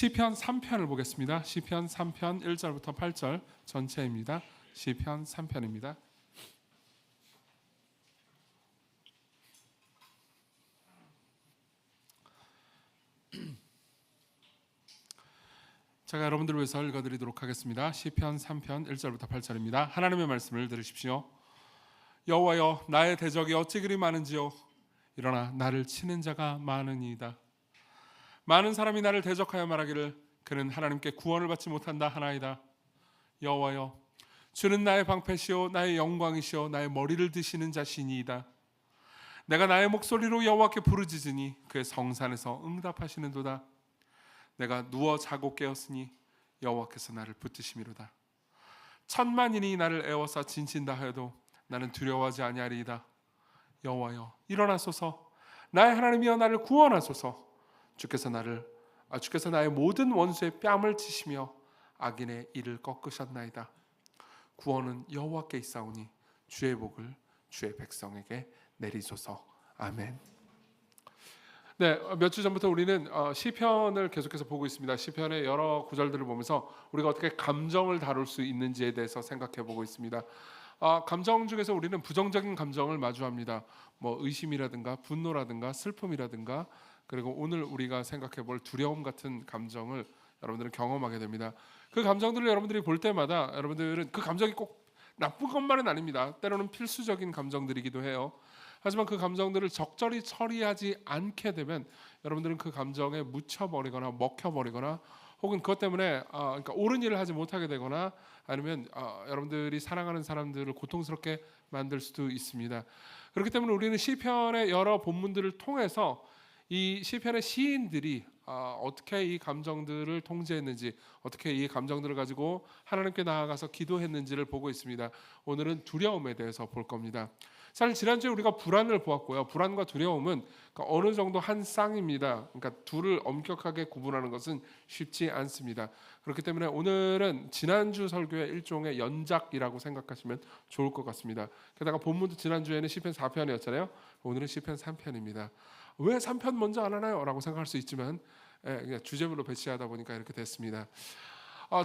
시편 3편을 보겠습니다. 시편 3편 1절부터 8절 전체입니다. 시편 3편입니다. 제가 여러분들을 위해서 읽어드리도록 하겠습니다. 시편 3편 1절부터 8절입니다. 하나님의 말씀을 들으십시오. 여호와여, 나의 대적이 어찌 그리 많은지요. 일어나 나를 치는 자가 많으니이다. 많은 사람이 나를 대적하여 말하기를 그는 하나님께 구원을 받지 못한다 하나이다. 여호와여, 주는 나의 방패시오 나의 영광이시오 나의 머리를 드시는 자신이이다. 내가 나의 목소리로 여호와께 부르짖으니 그의 성산에서 응답하시는도다. 내가 누워 자고 깨었으니 여호와께서 나를 붙드심이로다. 천만인이 나를 애워싸 진친다 하여도 나는 두려워하지 아니하리이다. 여호와여, 일어나소서. 나의 하나님이여, 나를 구원하소서. 주께서 나의 모든 원수의 뺨을 치시며 악인의 이를 꺾으셨나이다. 구원은 여호와께 있사오니 주의 복을 주의 백성에게 내리소서. 아멘. 네, 몇 주 전부터 우리는 시편을 계속해서 보고 있습니다. 시편의 여러 구절들을 보면서 우리가 어떻게 감정을 다룰 수 있는지에 대해서 생각해 보고 있습니다. 감정 중에서 우리는 부정적인 감정을 마주합니다. 뭐 의심이라든가 분노라든가 슬픔이라든가, 그리고 오늘 우리가 생각해 볼 두려움 같은 감정을 여러분들은 경험하게 됩니다. 그 감정들을 여러분들이 볼 때마다 여러분들은 그 감정이 꼭 나쁜 것만은 아닙니다. 때로는 필수적인 감정들이기도 해요. 하지만 그 감정들을 적절히 처리하지 않게 되면 여러분들은 그 감정에 묻혀버리거나 먹혀버리거나, 혹은 그것 때문에 그러니까 옳은 일을 하지 못하게 되거나, 아니면 여러분들이 사랑하는 사람들을 고통스럽게 만들 수도 있습니다. 그렇기 때문에 우리는 시편의 여러 본문들을 통해서 이 시편의 시인들이 어떻게 이 감정들을 통제했는지, 어떻게 이 감정들을 가지고 하나님께 나아가서 기도했는지를 보고 있습니다. 오늘은 두려움에 대해서 볼 겁니다. 사실 지난주에 우리가 불안을 보았고요. 불안과 두려움은 어느 정도 한 쌍입니다. 그러니까 둘을 엄격하게 구분하는 것은 쉽지 않습니다. 그렇기 때문에 오늘은 지난주 설교의 일종의 연작이라고 생각하시면 좋을 것 같습니다. 게다가 본문도 지난주에는 시편 4편이었잖아요. 오늘은 시편 3편입니다. 왜 3편 먼저 안 하나요? 라고 생각할 수 있지만 그냥 주제별로 배치하다 보니까 이렇게 됐습니다.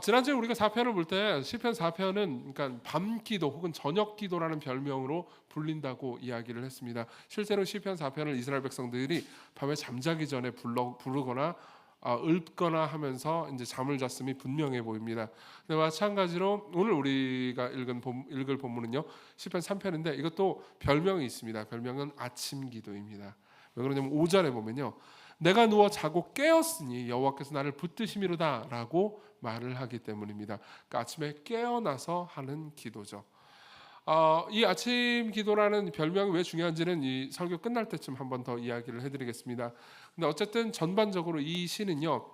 지난주에 우리가 4편을 볼 때 시편 4편은 그러니까 밤기도 혹은 저녁기도라는 별명으로 불린다고 이야기를 했습니다. 실제로 시편 4편을 이스라엘 백성들이 밤에 잠자기 전에 부르거나 읊거나 하면서 이제 잠을 잤음이 분명해 보입니다. 근데 마찬가지로 오늘 우리가 읽을 본문은요, 시편 3편인데 이것도 별명이 있습니다. 별명은 아침 기도입니다. 왜 그러냐면 5절에 보면요, 내가 누워 자고 깨었으니 여호와께서 나를 붙드심이로다 라고 말을 하기 때문입니다. 그러니까 아침에 깨어나서 하는 기도죠. 이 아침 기도라는 별명이 왜 중요한지는 이 설교 끝날 때쯤 한 번 더 이야기를 해드리겠습니다. 근데 어쨌든 전반적으로 이 시는요,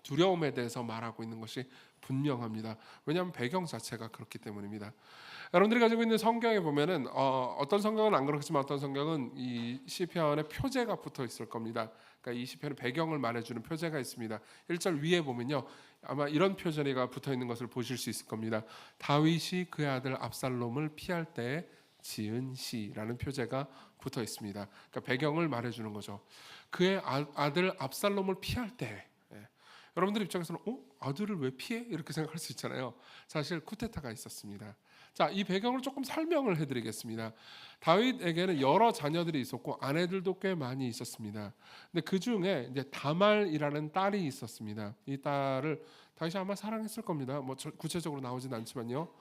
두려움에 대해서 말하고 있는 것이 분명합니다. 왜냐하면 배경 자체가 그렇기 때문입니다. 여러분들이 가지고 있는 성경에 보면은 어떤 성경은 안 그렇지만 어떤 성경은 이 시편에 표제가 붙어 있을 겁니다. 그러니까 이 시편의 배경을 말해주는 표제가 있습니다. 1절 위에 보면요, 아마 이런 표제가 붙어 있는 것을 보실 수 있을 겁니다. 다윗이 그의 아들 압살롬을 피할 때 지은 시라는 표제가 붙어 있습니다. 그러니까 배경을 말해주는 거죠. 그의 아들 압살롬을 피할 때, 여러분들 입장에서는 아들을 왜 피해? 이렇게 생각할 수 있잖아요. 사실 쿠데타가 있었습니다. 자, 이 배경을 조금 설명을 해드리겠습니다. 다윗에게는 여러 자녀들이 있었고 아내들도 꽤 많이 있었습니다. 근데 그 중에 이제 다말이라는 딸이 있었습니다. 이 딸을 다윗이 아마 사랑했을 겁니다. 뭐 구체적으로 나오진 않지만요.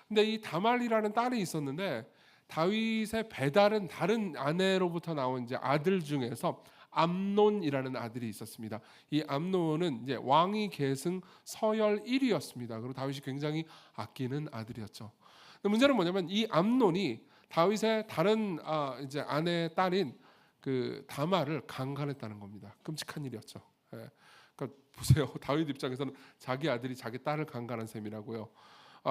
근데 이 다말이라는 딸이 있었는데 다윗의 배다른 다른 아내로부터 나온 이제 아들 중에서 암논이라는 아들이 있었습니다. 이 암논은 이제 왕위 계승 서열 1위였습니다. 그리고 다윗이 굉장히 아끼는 아들이었죠. 문제는 뭐냐면 이 암논이 다윗의 다른 이제 아내의 딸인 그 다말을 강간했다는 겁니다. 끔찍한 일이었죠. 그러니까 보세요. 다윗 입장에서는 자기 아들이 자기 딸을 강간한 셈이라고요.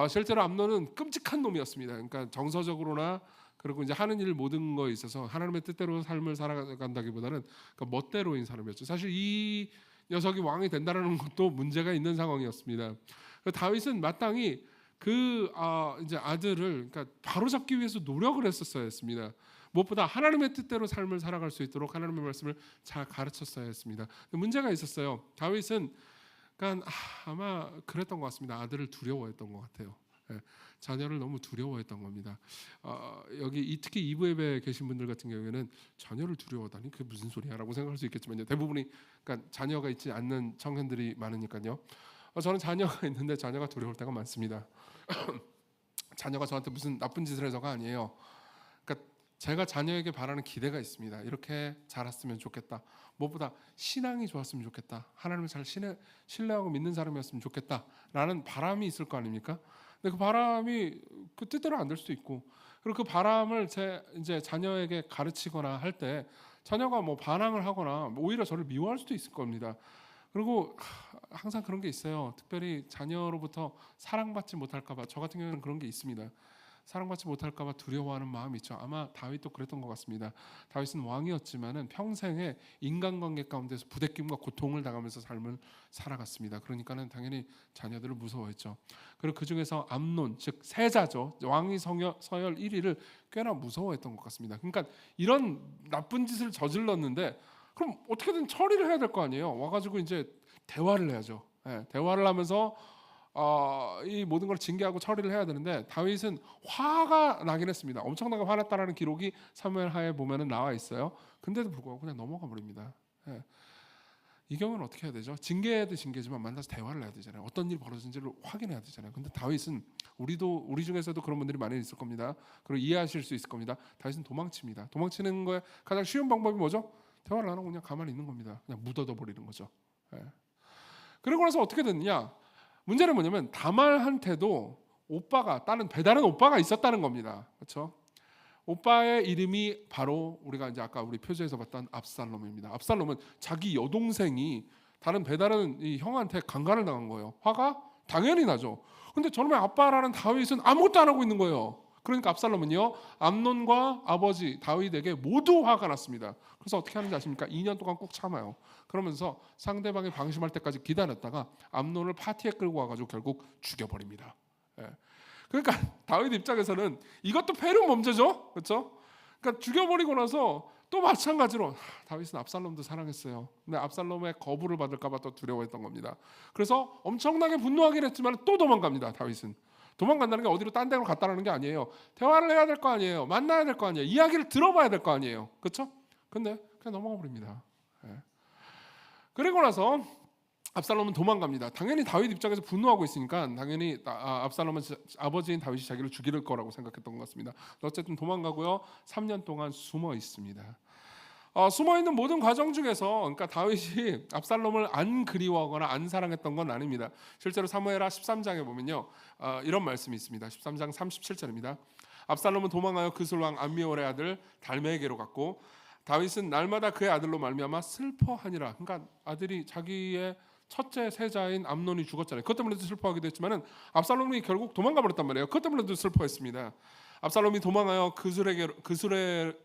실제로 암논은 끔찍한 놈이었습니다. 그러니까 정서적으로나 그리고 이제 하는 일 모든 거에 있어서 하나님의 뜻대로 삶을 살아간다기보다는 그러니까 멋대로인 사람이었죠. 사실 이 녀석이 왕이 된다는 것도 문제가 있는 상황이었습니다. 다윗은 마땅히 그 이제 아들을 그러니까 바로잡기 위해서 노력을 했었어야 했습니다. 무엇보다 하나님의 뜻대로 삶을 살아갈 수 있도록 하나님의 말씀을 잘 가르쳤어야 했습니다. 문제가 있었어요. 다윗은 그러니까 아마 그랬던 것 같습니다. 아들을 두려워했던 것 같아요. 예, 자녀를 너무 두려워했던 겁니다. 여기 특히 이부 예배에 계신 분들 같은 경우에는 자녀를 두려워하다니 그게 무슨 소리야라고 생각할 수 있겠지만요. 대부분이 그러니까 자녀가 있지 않는 청년들이 많으니까요. 저는 자녀가 있는데 자녀가 두려울 때가 많습니다. 자녀가 저한테 무슨 나쁜 짓을 해서가 아니에요. 그러니까 제가 자녀에게 바라는 기대가 있습니다. 이렇게 자랐으면 좋겠다. 무엇보다 신앙이 좋았으면 좋겠다. 하나님을 잘 신뢰하고 믿는 사람이었으면 좋겠다라는 바람이 있을 거 아닙니까? 근데 그 바람이 그 뜻대로 안 될 수도 있고, 그리고 그 바람을 이제 자녀에게 가르치거나 할 때 자녀가 뭐 반항을 하거나 오히려 저를 미워할 수도 있을 겁니다. 그리고 항상 그런 게 있어요. 특별히 자녀로부터 사랑받지 못할까봐, 저 같은 경우는 그런 게 있습니다. 사랑받지 못할까봐 두려워하는 마음이 있죠. 아마 다윗도 그랬던 것 같습니다. 다윗은 왕이었지만은 평생에 인간관계 가운데서 부대낌과 고통을 당하면서 삶을 살아갔습니다. 그러니까는 당연히 자녀들을 무서워했죠. 그리고 그 중에서 암논, 즉 세자죠. 왕위 서열 1위를 꽤나 무서워했던 것 같습니다. 그러니까 이런 나쁜 짓을 저질렀는데 그럼 어떻게든 처리를 해야 될 거 아니에요. 와가지고 이제 대화를 해야죠. 대화를 하면서 이 모든 걸 징계하고 처리를 해야 되는데 다윗은 화가 나긴 했습니다. 엄청나게 화났다라는 기록이 사무엘하에 보면은 나와 있어요. 근데도 불구하고 그냥 넘어가 버립니다. 이 경우는 어떻게 해야 되죠? 징계도 징계지만 만나서 대화를 해야 되잖아요. 어떤 일이 벌어진지를 확인해야 되잖아요. 근데 다윗은 우리 중에서도 그런 분들이 많이 있을 겁니다. 그리고 이해하실 수 있을 겁니다. 다윗은 도망칩니다. 도망치는 거에 가장 쉬운 방법이 뭐죠? 대화를 안 하고 그냥 가만히 있는 겁니다. 그냥 묻어둬 버리는 거죠. 그러고 나서 어떻게 됐느냐? 문제는 뭐냐면 다말한테도 다른 배다른 오빠가 있었다는 겁니다. 그렇죠? 오빠의 이름이 바로 우리가 이제 아까 우리 표지에서 봤던 압살롬입니다. 압살롬은 자기 여동생이 다른 배다른 이 형한테 강간을 당한 거예요. 화가 당연히 나죠. 근데 저놈의 아빠라는 다윗은 아무것도 안 하고 있는 거예요. 그러니까 압살롬은요, 암논과 아버지 다윗에게 모두 화가 났습니다. 그래서 어떻게 하는지 아십니까? 2년 동안 꾹 참아요. 그러면서 상대방이 방심할 때까지 기다렸다가 암논을 파티에 끌고 와가지고 결국 죽여버립니다. 그러니까 다윗 입장에서는 이것도 패륜 범죄죠, 그렇죠? 그러니까 죽여버리고 나서 또 마찬가지로 다윗은 압살롬도 사랑했어요. 근데 압살롬의 거부를 받을까봐 또 두려워했던 겁니다. 그래서 엄청나게 분노하긴 했지만 또 도망갑니다. 다윗은 도망간다는 게 어디로 딴 데로 갔다라는 게 아니에요. 대화를 해야 될 거 아니에요. 만나야 될 거 아니에요. 이야기를 들어봐야 될 거 아니에요. 그렇죠? 근데 그냥 넘어가 버립니다. 그리고 나서 압살롬은 도망갑니다. 당연히 다윗 입장에서 분노하고 있으니까 당연히 압살롬은 아버지인 다윗이 자기를 죽일 거라고 생각했던 것 같습니다. 어쨌든 도망가고요. 3년 동안 숨어 있습니다. 숨어 있는 모든 과정 중에서 그러니까 다윗이 압살롬을 안 그리워하거나 안 사랑했던 건 아닙니다. 실제로 사무엘하 13장에 보면요, 이런 말씀이 있습니다. 13장 37절입니다. 압살롬은 도망하여 그술 왕 암미올의 아들 달메에게로 갔고 다윗은 날마다 그의 아들로 말미암아 슬퍼하니라. 그러니까 아들이 자기의 첫째 세자인 암논이 죽었잖아요. 그것 때문에도 슬퍼하기도 했지만은 압살롬이 결국 도망가 버렸단 말이에요. 그것 때문에도 슬퍼했습니다. 압살롬이 도망하여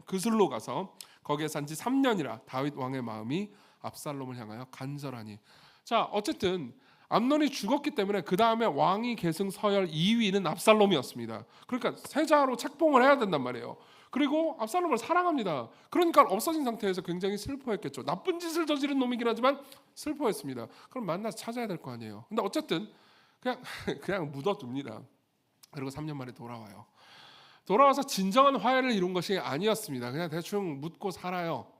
그술로 가서 거기에 산지 3년이라 다윗 왕의 마음이 압살롬을 향하여 간절하니. 자, 어쨌든 암논이 죽었기 때문에 그 다음에 왕위 계승 서열 2위는 압살롬이었습니다. 그러니까 세자로 책봉을 해야 된단 말이에요. 그리고 압살롬을 사랑합니다. 그러니까 없어진 상태에서 굉장히 슬퍼했겠죠. 나쁜 짓을 저지른 놈이긴 하지만 슬퍼했습니다. 그럼 만나서 찾아야 될 거 아니에요. 근데 어쨌든 그냥 묻어둡니다. 그리고 3년 만에 돌아와요. 돌아와서 진정한 화해를 이룬 것이 아니었습니다. 그냥 대충 묻고 살아요.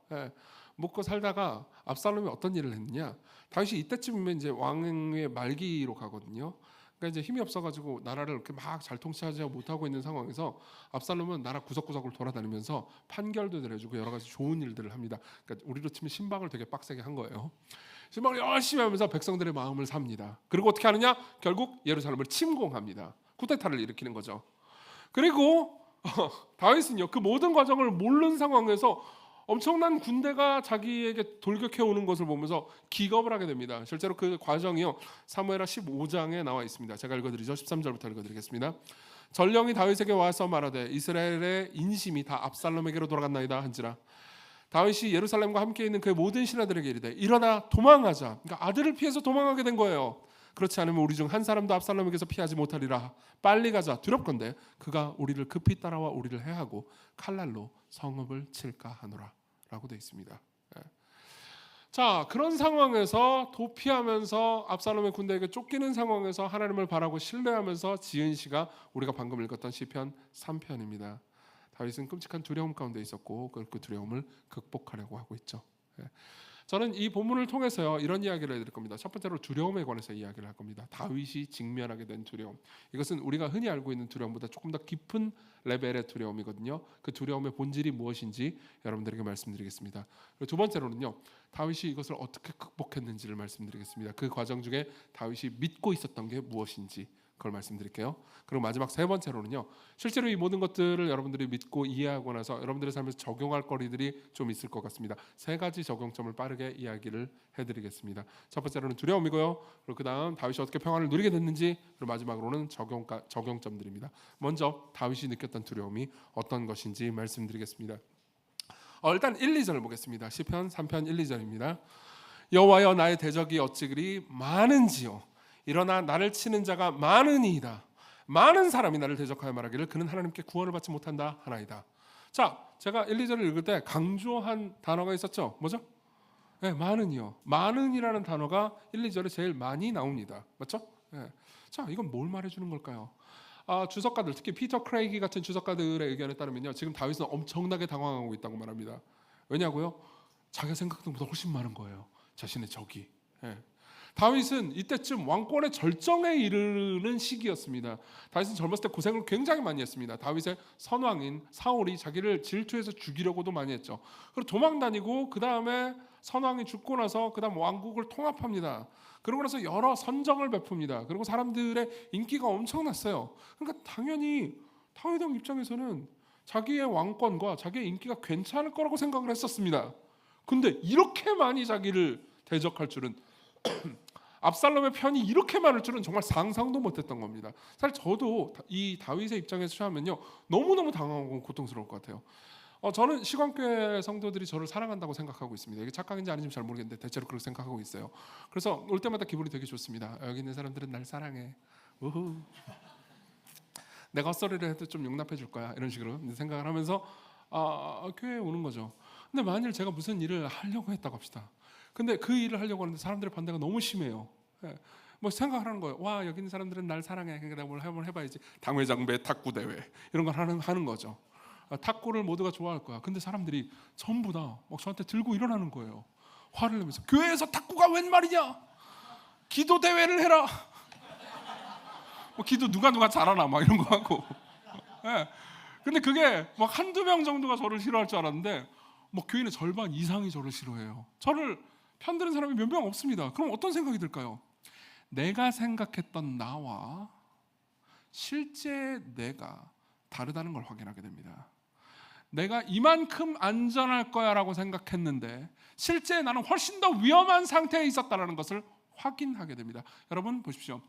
묻고 살다가 압살롬이 어떤 일을 했느냐? 다윗이 이때쯤이면 이제 왕의 말기로 가거든요. 그러니까 이제 힘이 없어가지고 나라를 이렇게 막 잘 통치하지 못하고 있는 상황에서 압살롬은 나라 구석구석을 돌아다니면서 판결도 내려주고 여러 가지 좋은 일들을 합니다. 그러니까 우리로 치면 신방을 되게 빡세게 한 거예요. 신방을 열심히 하면서 백성들의 마음을 삽니다. 그리고 어떻게 하느냐? 결국 예루살렘을 침공합니다. 쿠데타를 일으키는 거죠. 그리고 다윗은요, 그 모든 과정을 모르는 상황에서 엄청난 군대가 자기에게 돌격해 오는 것을 보면서 기겁을 하게 됩니다. 실제로 그 과정이요, 사무엘하 15장에 나와 있습니다. 제가 읽어드리죠. 13절부터 읽어드리겠습니다. 전령이 다윗에게 와서 말하되 이스라엘의 인심이 다 압살롬에게로 돌아갔나이다 한지라. 다윗이 예루살렘과 함께 있는 그의 모든 신하들에게 이르되 일어나 도망하자. 그러니까 아들을 피해서 도망하게 된 거예요. 그렇지 않으면 우리 중 한 사람도 압살롬에게서 피하지 못하리라. 빨리 가자. 두렵건대 그가 우리를 급히 따라와 우리를 해하고 칼날로 성읍을 칠까 하노라 라고 되어 있습니다. 자, 그런 상황에서 도피하면서 압살롬의 군대에게 쫓기는 상황에서 하나님을 바라고 신뢰하면서 지은 시가 우리가 방금 읽었던 시편 3편입니다. 다윗은 끔찍한 두려움 가운데 있었고 그 두려움을 극복하려고 하고 있죠. 예. 저는 이 본문을 통해서요 이런 이야기를 해드릴 겁니다. 첫 번째로 두려움에 관해서 이야기를 할 겁니다. 다윗이 직면하게 된 두려움. 이것은 우리가 흔히 알고 있는 두려움보다 조금 더 깊은 레벨의 두려움이거든요. 그 두려움의 본질이 무엇인지 여러분들에게 말씀드리겠습니다. 그리고 두 번째로는요 다윗이 이것을 어떻게 극복했는지를 말씀드리겠습니다. 그 과정 중에 다윗이 믿고 있었던 게 무엇인지 그걸 말씀드릴게요. 그리고 마지막 세 번째로는요 실제로 이 모든 것들을 여러분들이 믿고 이해하고 나서 여러분들의 삶에서 적용할 거리들이 좀 있을 것 같습니다. 세 가지 적용점을 빠르게 이야기를 해드리겠습니다. 첫 번째로는 두려움이고요. 그리고 그 다음 다윗이 어떻게 평안을 누리게 됐는지, 그리고 마지막으로는 적용점들입니다. 먼저 다윗이 느꼈던 두려움이 어떤 것인지 말씀드리겠습니다. 일단 1, 2절을 보겠습니다. 시편 3편 1, 2절입니다. 여호와여 나의 대적이 어찌 그리 많은지요. 일어나 나를 치는 자가 많으니이다. 많은 사람이 나를 대적하여 말하기를 그는 하나님께 구원을 받지 못한다 하나이다. 자, 제가 1, 2절을 읽을 때 강조한 단어가 있었죠. 뭐죠? 네, 많은이요. 많은이라는 단어가 1, 2절에 제일 많이 나옵니다. 맞죠? 네. 자, 이건 뭘 말해주는 걸까요? 주석가들, 특히 피터 크레이기 같은 주석가들의 의견에 따르면요, 지금 다윗은 엄청나게 당황하고 있다고 말합니다. 왜냐고요? 자기가 생각했던 것보다 훨씬 많은 거예요. 자신의 적이. 네. 다윗은 이때쯤 왕권의 절정에 이르는 시기였습니다. 다윗은 젊었을 때 고생을 굉장히 많이 했습니다. 다윗의 선왕인 사울이 자기를 질투해서 죽이려고도 많이 했죠. 그리고 도망다니고 그 다음에 선왕이 죽고 나서 그 다음 왕국을 통합합니다. 그러고 나서 여러 선정을 베풉니다. 그리고 사람들의 인기가 엄청났어요. 그러니까 당연히 다윗 왕 입장에서는 자기의 왕권과 자기의 인기가 괜찮을 거라고 생각을 했었습니다. 근데 이렇게 많이 자기를 대적할 줄은 압살롬의 편이 이렇게 많을 줄은 정말 상상도 못했던 겁니다. 사실 저도 이 다윗의 입장에서 처하면요 너무너무 당황하고 고통스러울 것 같아요. 저는 시간교회 성도들이 저를 사랑한다고 생각하고 있습니다. 이게 착각인지 아닌지 잘 모르겠는데 대체로 그렇게 생각하고 있어요. 그래서 올 때마다 기분이 되게 좋습니다. 여기 있는 사람들은 날 사랑해. 우후. 내가 헛소리를 해도 좀 용납해 줄 거야. 이런 식으로 생각을 하면서 교회에 오는 거죠. 근데 만일 제가 무슨 일을 하려고 했다고 합시다. 근데 그 일을 하려고 하는데 사람들의 반대가 너무 심해요. 예. 뭐 생각을 하는 거예요. 와, 여기 있는 사람들은 날 사랑해. 그러니까 내가 뭘 한번 해봐야지. 당회장배 탁구 대회 이런 걸 하는 거죠. 탁구를 모두가 좋아할 거야. 근데 사람들이 전부 다 막 저한테 들고 일어나는 거예요. 화를 내면서 교회에서 탁구가 웬 말이냐? 기도 대회를 해라. 뭐 기도 누가 잘하나 막 이런 거 하고. 예. 근데 그게 막 한두 명 정도가 저를 싫어할 줄 알았는데 뭐 교인의 절반 이상이 저를 싫어해요. 저를 편드는 사람이 몇 명 없습니다. 그럼 어떤 생각이 들까요? 내가 생각했던 나와 실제 내가 다르다는 걸 확인하게 됩니다. 내가 이만큼 안전할 거야 라고 생각했는데 실제 나는 훨씬 더 위험한 상태에 있었다는 것을 확인하게 됩니다. 여러분 보십시오.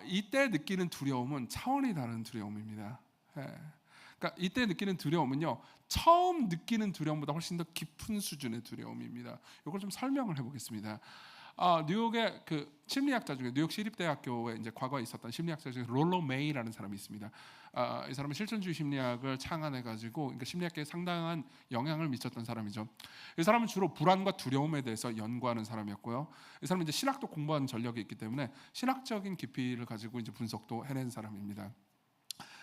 이때 느끼는 두려움은 차원이 다른 두려움입니다. 그러니까 이때 느끼는 두려움은요 처음 느끼는 두려움보다 훨씬 더 깊은 수준의 두려움입니다. 이걸 좀 설명을 해보겠습니다. 뉴욕의 그 심리학자 중에 뉴욕 시립대학교에 이제 과거에 있었던 심리학자 중에 롤러 메이라는 사람이 있습니다. 이 사람은 실존주의 심리학을 창안해가지고 그러니까 심리학계에 상당한 영향을 미쳤던 사람이죠. 이 사람은 주로 불안과 두려움에 대해서 연구하는 사람이었고요. 이 사람은 이제 신학도 공부하는 전력이 있기 때문에 신학적인 깊이를 가지고 이제 분석도 해낸 사람입니다.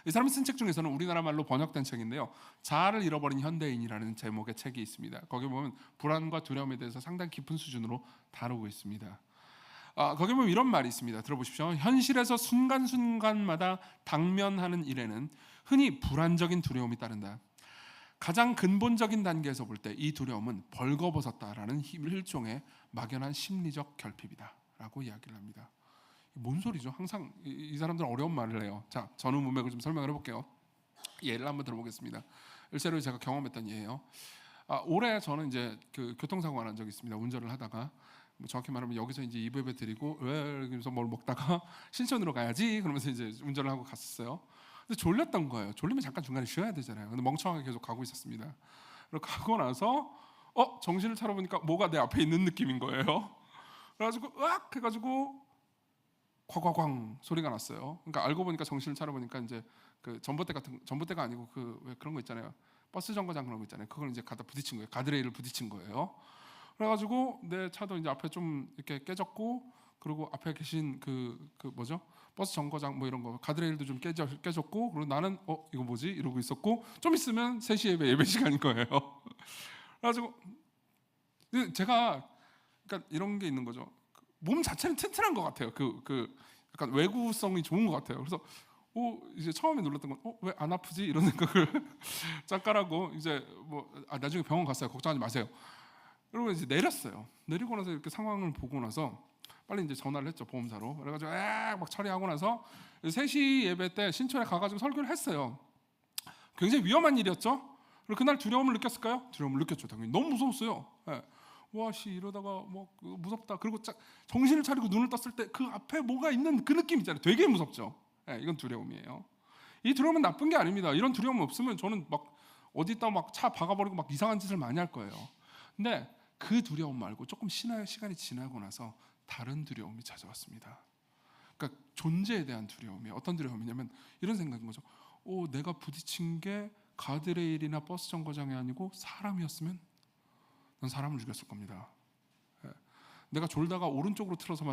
이 사람이 쓴 책 중에서는 우리나라 말로 번역된 책인데요. 자아를 잃어버린 현대인이라는 제목의 책이 있습니다. 거기 보면 불안과 두려움에 대해서 상당히 깊은 수준으로 다루고 있습니다. 거기 보면 이런 말이 있습니다. 들어보십시오. 현실에서 순간순간마다 당면하는 일에는 흔히 불안적인 두려움이 따른다. 가장 근본적인 단계에서 볼 때 이 두려움은 벌거벗었다라는 일종의 막연한 심리적 결핍이다 라고 이야기를 합니다. 뭔 소리죠? 항상 이 사람들은 어려운 말을 해요. 자, 전후 문맥을 좀 설명을 해볼게요. 예를 한번 들어보겠습니다. 일세로 제가 경험했던 예예요. 올해 저는 이제 그 교통사고가 난 적이 있습니다. 운전을 하다가 뭐 정확히 말하면 여기서 이제 이브에 드리고 그래서 뭘 먹다가 신촌으로 가야지 그러면서 이제 운전을 하고 갔었어요. 근데 졸렸던 거예요. 졸리면 잠깐 중간에 쉬어야 되잖아요. 근데 멍청하게 계속 가고 있었습니다. 그리고 가고 나서 정신을 차려보니까 뭐가 내 앞에 있는 느낌인 거예요. 그래가지고 으악 해가지고 쾅쾅쾅 소리가 났어요. 그러니까 알고 보니까 정신을 차려보니까 이제 그 전봇대가 아니고 그 왜 그런 거 있잖아요. 버스 정거장 그런 거 있잖아요. 그걸 이제 갖다 부딪힌 거예요. 가드레일을 부딪힌 거예요. 그래가지고 내 차도 이제 앞에 좀 이렇게 깨졌고, 그리고 앞에 계신 그 뭐죠? 버스 정거장 뭐 이런 거 가드레일도 좀 깨졌고, 그리고 나는 이거 뭐지? 이러고 있었고, 좀 있으면 3시 예배 시간인 거예요. 그래가지고 제가 그러니까 이런 게 있는 거죠. 몸 자체는 튼튼한 것 같아요. 약간 외구성이 좋은 것 같아요. 그래서 이제 처음에 놀랐던 건 왜 안 아프지? 이런 생각을 잠깐 하고 이제 나중에 병원 갔어요. 걱정하지 마세요. 그리고 이제 내렸어요. 내리고 나서 이렇게 상황을 보고 나서 빨리 이제 전화를 했죠, 보험사로. 그래가지고 막 처리하고 나서 3시 예배 때 신촌에 가가지고 설교를 했어요. 굉장히 위험한 일이었죠. 그리고 그날 두려움을 느꼈을까요? 두려움을 느꼈죠. 당연히 너무 무서웠어요. 와씨 이러다가 무섭다. 그리고 정신을 차리고 눈을 떴을 때 그 앞에 뭐가 있는 그 느낌 있잖아요. 되게 무섭죠. 이건 두려움이에요. 이 두려움은 나쁜 게 아닙니다. 이런 두려움 없으면 저는 막 어디다 막 차 박아버리고 막 이상한 짓을 많이 할 거예요. 근데 그 두려움 말고 조금 시간이 지나고 나서 다른 두려움이 찾아왔습니다. 그러니까 존재에 대한 두려움이에요. 어떤 두려움이냐면 이런 생각인 거죠. 내가 부딪힌 게 가드레일이나 버스 정거장이 아니고 사람이었으면 난 사람을 죽였을 겁니다. 내가 졸다가 오른쪽으로 틀어서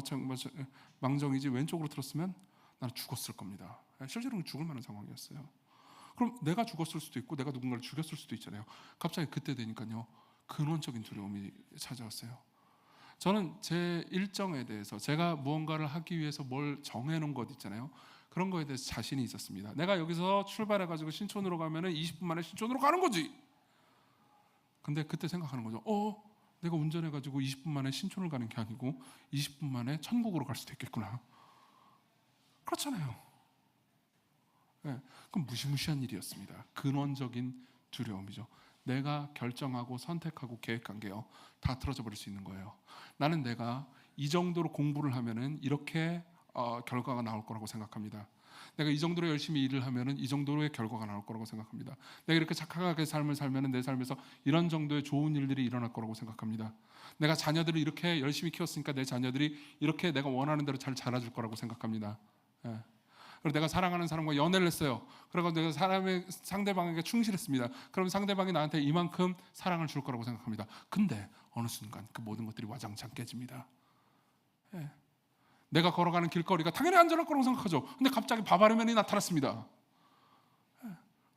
망정이지 왼쪽으로 틀었으면 나는 죽었을 겁니다. 실제로는 죽을 만한 상황이었어요. 그럼 내가 죽었을 수도 있고 내가 누군가를 죽였을 수도 있잖아요. 갑자기 그때 되니까요, 근원적인 두려움이 찾아왔어요. 저는 제 일정에 대해서 제가 무언가를 하기 위해서 뭘 정해놓은 것 있잖아요. 그런 거에 대해서 자신이 있었습니다. 내가 여기서 출발해가지고 신촌으로 가면은 20분 만에 신촌으로 가는 거지. 근데 그때 생각하는 거죠. 내가 운전해가지고 20분 만에 신촌을 가는 게 아니고 20분 만에 천국으로 갈 수도 있겠구나. 그렇잖아요. 그건 무시무시한 일이었습니다. 근원적인 두려움이죠. 내가 결정하고 선택하고 계획한 게요, 다 틀어져 버릴 수 있는 거예요. 나는 내가 이 정도로 공부를 하면은 이렇게 결과가 나올 거라고 생각합니다. 내가 이 정도로 열심히 일을 하면은 이 정도의 결과가 나올 거라고 생각합니다. 내가 이렇게 착하게 삶을 살면은 내 삶에서 이런 정도의 좋은 일들이 일어날 거라고 생각합니다. 내가 자녀들을 이렇게 열심히 키웠으니까 내 자녀들이 이렇게 내가 원하는 대로 잘 자라줄 거라고 생각합니다. 그리고 내가 사랑하는 사람과 연애를 했어요. 그리고 내가 상대방에게 충실했습니다. 그럼 상대방이 나한테 이만큼 사랑을 줄 거라고 생각합니다. 근데 어느 순간 그 모든 것들이 와장창 깨집니다. 내가 걸어가는 길거리가 당연히 안전할 거라고 생각하죠. 근데 갑자기 바바르맨이 나타났습니다.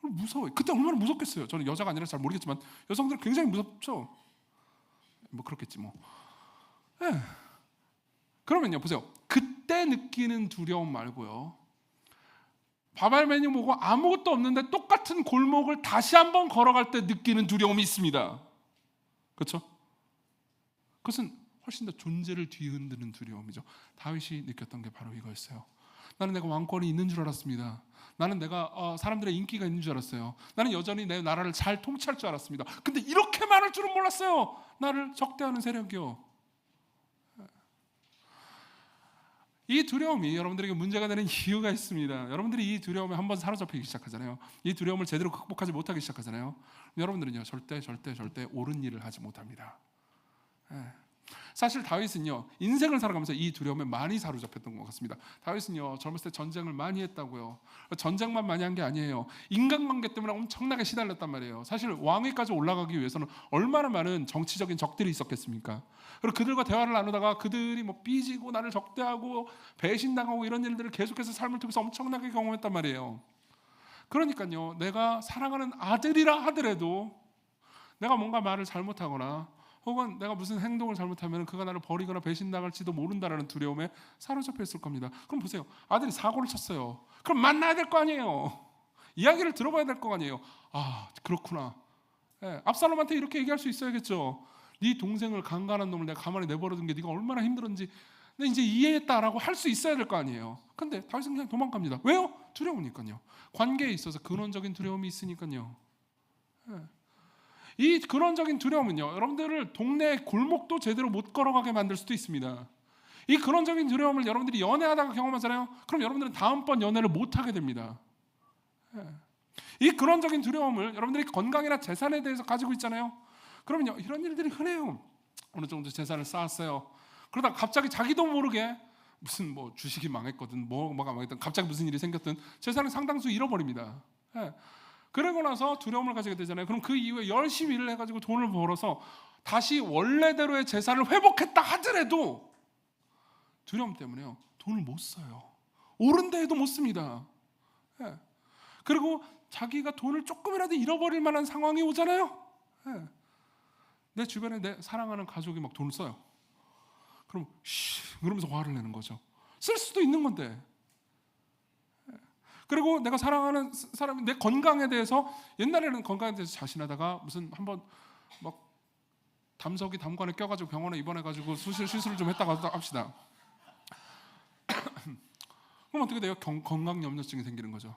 무서워요. 그때 얼마나 무섭겠어요. 저는 여자가 아니라 잘 모르겠지만 여성들은 굉장히 무섭죠. 그렇겠지 뭐. 그러면요, 보세요. 그때 느끼는 두려움 말고요, 바바르맨이 보고 아무것도 없는데 똑같은 골목을 다시 한번 걸어갈 때 느끼는 두려움이 있습니다. 그렇죠? 그것은 훨씬 더 존재를 뒤흔드는 두려움이죠. 다윗이 느꼈던 게 바로 이거였어요. 나는 내가 왕권이 있는 줄 알았습니다. 나는 내가 사람들의 인기가 있는 줄 알았어요. 나는 여전히 내 나라를 잘 통치할 줄 알았습니다. 근데 이렇게 많을 줄은 몰랐어요. 나를 적대하는 세력이요. 이 두려움이 여러분들에게 문제가 되는 이유가 있습니다. 여러분들이 이 두려움에 한번 사로잡히기 시작하잖아요. 이 두려움을 제대로 극복하지 못하기 시작하잖아요. 여러분들은요, 절대 옳은 일을 하지 못합니다. 사실 다윗은요, 인생을 살아가면서 이 두려움에 많이 사로잡혔던 것 같습니다. 다윗은요, 젊었을 때 전쟁을 많이 했다고요. 전쟁만 많이 한 게 아니에요. 인간관계 때문에 엄청나게 시달렸단 말이에요. 사실 왕위까지 올라가기 위해서는 얼마나 많은 정치적인 적들이 있었겠습니까? 그리고 그들과 대화를 나누다가 그들이 삐지고 나를 적대하고 배신당하고 이런 일들을 계속해서 삶을 통해서 엄청나게 경험했단 말이에요. 그러니까요, 내가 사랑하는 아들이라 하더라도 내가 뭔가 말을 잘못하거나 혹은 내가 무슨 행동을 잘못하면 그가 나를 버리거나 배신당할지도 모른다라는 두려움에 사로잡혀 있을 겁니다. 그럼 보세요. 아들이 사고를 쳤어요. 그럼 만나야 될 거 아니에요. 이야기를 들어봐야 될 거 아니에요. 그렇구나. 압살롬한테 이렇게 얘기할 수 있어야겠죠. 네 동생을 강간한 놈을 내가 가만히 내버려둔 게 네가 얼마나 힘들었는지 내가 이제 이해했다라고 할 수 있어야 될 거 아니에요. 근데 다윗은 그냥 도망갑니다. 왜요? 두려우니까요. 관계에 있어서 근원적인 두려움이 있으니까요. 이 근원적인 두려움은요, 여러분들을 동네 골목도 제대로 못 걸어가게 만들 수도 있습니다. 이 근원적인 두려움을 여러분들이 연애하다가 경험하잖아요. 그럼 여러분들은 다음번 연애를 못 하게 됩니다. 이 근원적인 두려움을 여러분들이 건강이나 재산에 대해서 가지고 있잖아요. 그러면요, 이런 일들이 흔해요. 어느 정도 재산을 쌓았어요. 그러다 갑자기 자기도 모르게 무슨 주식이 망했거든, 뭐가 망했든, 갑자기 무슨 일이 생겼든 재산을 상당수 잃어버립니다. 그러고 나서 두려움을 가지게 되잖아요. 그럼 그 이후에 열심히 일을 해가지고 돈을 벌어서 다시 원래대로의 재산을 회복했다 하더라도 두려움 때문에요, 돈을 못 써요. 옳은 데에도 못 씁니다. 예. 그리고 자기가 돈을 조금이라도 잃어버릴 만한 상황이 오잖아요. 예. 내 주변에 내 사랑하는 가족이 막 돈을 써요. 그럼 그러면서 화를 내는 거죠. 쓸 수도 있는 건데. 예. 그리고 내가 사랑하는 사람이 내 건강에 대해서, 옛날에는 건강에 대해서 자신하다가 무슨 한번 막 담석이 담관에 껴가지고 병원에 입원해가지고 수술을 좀 했다가 합시다. 그럼 어떻게 돼요? 건강 염려증이 생기는 거죠.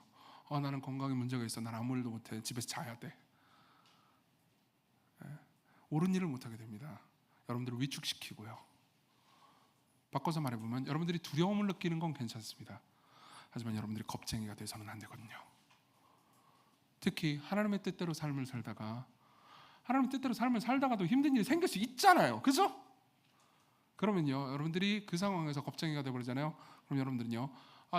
나는 건강에 문제가 있어. 난 아무 일도 못해. 집에서 자야 돼. 예. 옳은 일을 못하게 됩니다. 여러분들을 위축시키고요. 바꿔서 말해보면 여러분들이 두려움을 느끼는 건 괜찮습니다. 하지만 여러분들이 겁쟁이가 돼서는 안 되거든요. 특히 하나님의 뜻대로 삶을 살다가, 하나님의 뜻대로 삶을 살다가도 힘든 일이 생길 수 있잖아요. 그죠? 그러면요, 여러분들이 그 상황에서 겁쟁이가 돼버리잖아요. 그럼 여러분들은요,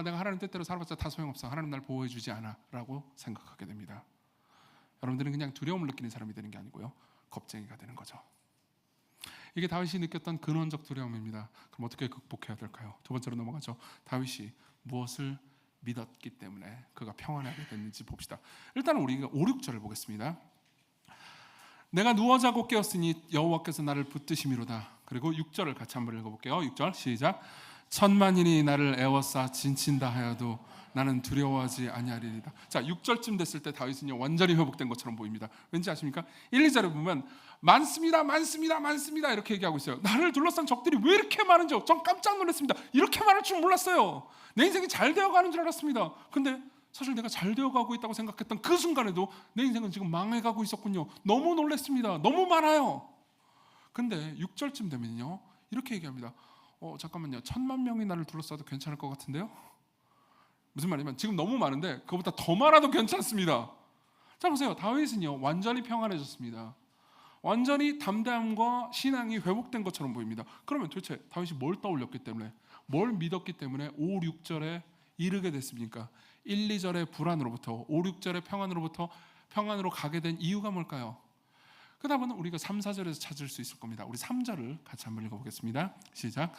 내가 하나님 뜻대로 살아봤자 다 소용없어. 하나님 날 보호해주지 않아 라고 생각하게 됩니다. 여러분들은 그냥 두려움을 느끼는 사람이 되는 게 아니고요, 겁쟁이가 되는 거죠. 이게 다윗이 느꼈던 근원적 두려움입니다. 그럼 어떻게 극복해야 될까요? 두 번째로 넘어가죠. 다윗이 무엇을 믿었기 때문에 그가 평안하게 됐는지 봅시다. 일단은 우리가 5, 6절을 보겠습니다. 내가 누워 자고 깨었으니 여호와께서 나를 붙드심이로다. 그리고 6절을 같이 한번 읽어볼게요. 6절 시작. 천만인이 나를 애워싸 진친다 하여도 나는 두려워하지 아니하리이다. 자, 6절쯤 됐을 때 다윗은요, 완전히 회복된 것처럼 보입니다. 왠지 아십니까? 1, 2절에 보면 많습니다, 많습니다, 많습니다 이렇게 얘기하고 있어요. 나를 둘러싼 적들이 왜 이렇게 많은지 전 깜짝 놀랐습니다. 이렇게 많을 줄 몰랐어요. 내 인생이 잘 되어가는 줄 알았습니다. 근데 사실 내가 잘 되어가고 있다고 생각했던 그 순간에도 내 인생은 지금 망해가고 있었군요. 너무 놀랐습니다. 너무 많아요. 근데 6절쯤 되면요, 이렇게 얘기합니다. 잠깐만요, 1000만 명이 나를 둘러싸도 괜찮을 것 같은데요? 무슨 말이냐면 지금 너무 많은데 그거보다 더 많아도 괜찮습니다. 자, 보세요. 다윗은요, 완전히 평안해졌습니다. 완전히 담대함과 신앙이 회복된 것처럼 보입니다. 그러면 도대체 다윗이 뭘 떠올렸기 때문에, 뭘 믿었기 때문에 5, 6절에 이르게 됐습니까? 1, 2절의 불안으로부터 5, 6절의 평안으로부터 평안으로 가게 된 이유가 뭘까요? 그 답은 우리가 3, 4절에서 찾을 수 있을 겁니다. 우리 3절을 같이 한번 읽어보겠습니다. 시작.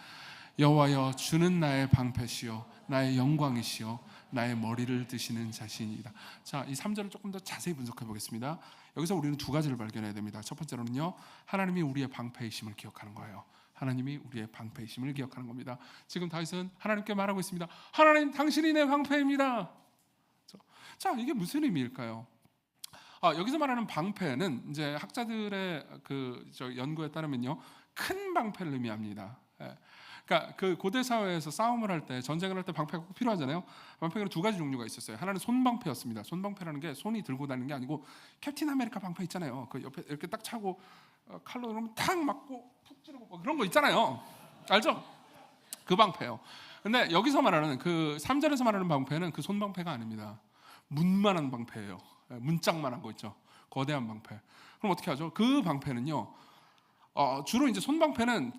여호와여, 주는 나의 방패시요 나의 영광이시요 나의 머리를 드시는 자신이다. 자, 이 3절을 조금 더 자세히 분석해 보겠습니다. 여기서 우리는 두 가지를 발견해야 됩니다. 첫 번째로는요, 하나님이 우리의 방패이심을 기억하는 거예요. 하나님이 우리의 방패이심을 기억하는 겁니다. 지금 다윗은 하나님께 말하고 있습니다. 하나님, 당신이 내 방패입니다. 자, 이게 무슨 의미일까요? 여기서 말하는 방패는 이제 학자들의 연구에 따르면요, 큰 방패를 의미합니다. 그러니까 그 고대 사회에서 싸움을 할 때, 전쟁을 할 때 방패가 꼭 필요하잖아요. 방패가 두 가지 종류가 있었어요. 하나는 손방패였습니다. 손방패라는 게 손이 들고 다니는 게 아니고 캡틴 아메리카 방패 있잖아요. 그 옆에 이렇게 딱 차고 칼로 그러면 탁 맞고 푹 찌르고 그런 거 있잖아요. 알죠? 그 방패요. 근데 여기서 말하는 그 3절에서 말하는 방패는 그 손방패가 아닙니다. 문만한 방패예요. 문짝만한 거 있죠. 거대한 방패. 그럼 어떻게 하죠? 그 방패는요, 주로 이제 손방패는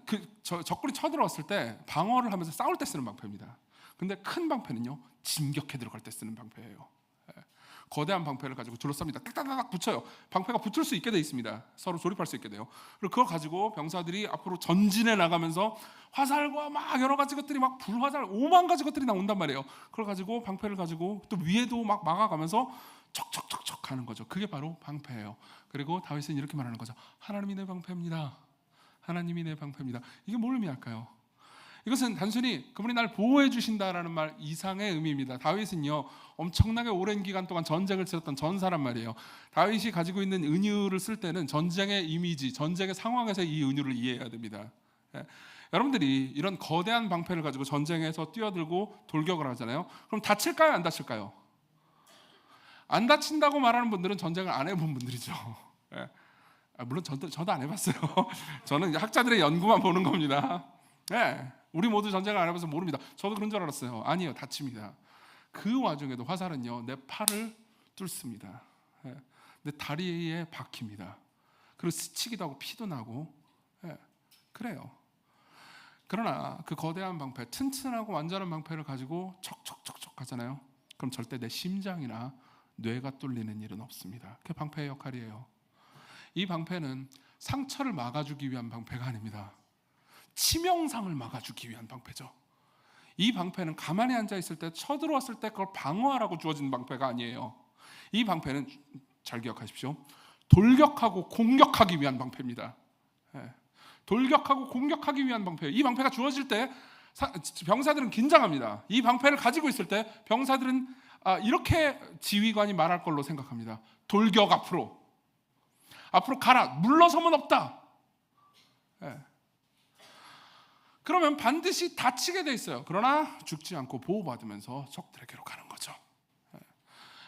적군이 쳐들어왔을 때 방어를 하면서 싸울 때 쓰는 방패입니다. 근데 큰 방패는요, 진격해 들어갈 때 쓰는 방패예요. 거대한 방패를 가지고 둘러쌉니다. 딱딱딱 붙여요. 방패가 붙을 수 있게 돼 있습니다. 서로 조립할 수 있게 돼요. 그리고 그걸 가지고 병사들이 앞으로 전진해 나가면서 화살과 막 여러 가지 것들이 막 불화살 5만 가지 것들이 나온단 말이에요. 그걸 가지고 방패를 가지고 또 위에도 막 막아가면서 척척척척 하는 거죠. 그게 바로 방패예요. 그리고 다윗은 이렇게 말하는 거죠. 하나님이 내 방패입니다. 하나님이 내 방패입니다. 이게 뭘 의미할까요? 이것은 단순히 그분이 날 보호해 주신다라는 말 이상의 의미입니다. 다윗은요, 엄청나게 오랜 기간 동안 전쟁을 치렀던 전사란 말이에요. 다윗이 가지고 있는 은유를 쓸 때는 전쟁의 이미지, 전쟁의 상황에서 이 은유를 이해해야 됩니다. 여러분들이 이런 거대한 방패를 가지고 전쟁에서 뛰어들고 돌격을 하잖아요. 그럼 다칠까요? 안 다칠까요? 안 다친다고 말하는 분들은 전쟁을 안 해본 분들이죠. 물론 저도 안 해봤어요. 저는 학자들의 연구만 보는 겁니다. 우리 모두 전쟁을 안 해봐서 모릅니다. 저도 그런 줄 알았어요. 아니에요, 다칩니다. 그 와중에도 화살은요, 내 팔을 뚫습니다. 내 다리에 박힙니다. 그리고 스치기도 하고 피도 나고, 그래요. 그러나 그 거대한 방패, 튼튼하고 완전한 방패를 가지고 척척척척 하잖아요. 그럼 절대 내 심장이나 뇌가 뚫리는 일은 없습니다. 그게 방패의 역할이에요. 이 방패는 상처를 막아주기 위한 방패가 아닙니다. 치명상을 막아주기 위한 방패죠. 이 방패는 가만히 앉아있을 때, 쳐들어왔을 때 그걸 방어하라고 주어진 방패가 아니에요. 이 방패는 잘 기억하십시오. 돌격하고 공격하기 위한 방패입니다. 돌격하고 공격하기 위한 방패예요. 이 방패가 주어질 때 병사들은 긴장합니다. 이 방패를 가지고 있을 때 병사들은 이렇게 지휘관이 말할 걸로 생각합니다. 돌격, 앞으로 가라, 물러서면 없다. 그러면 반드시 다치게 돼 있어요. 그러나 죽지 않고 보호받으면서 적들에게로 가는 거죠.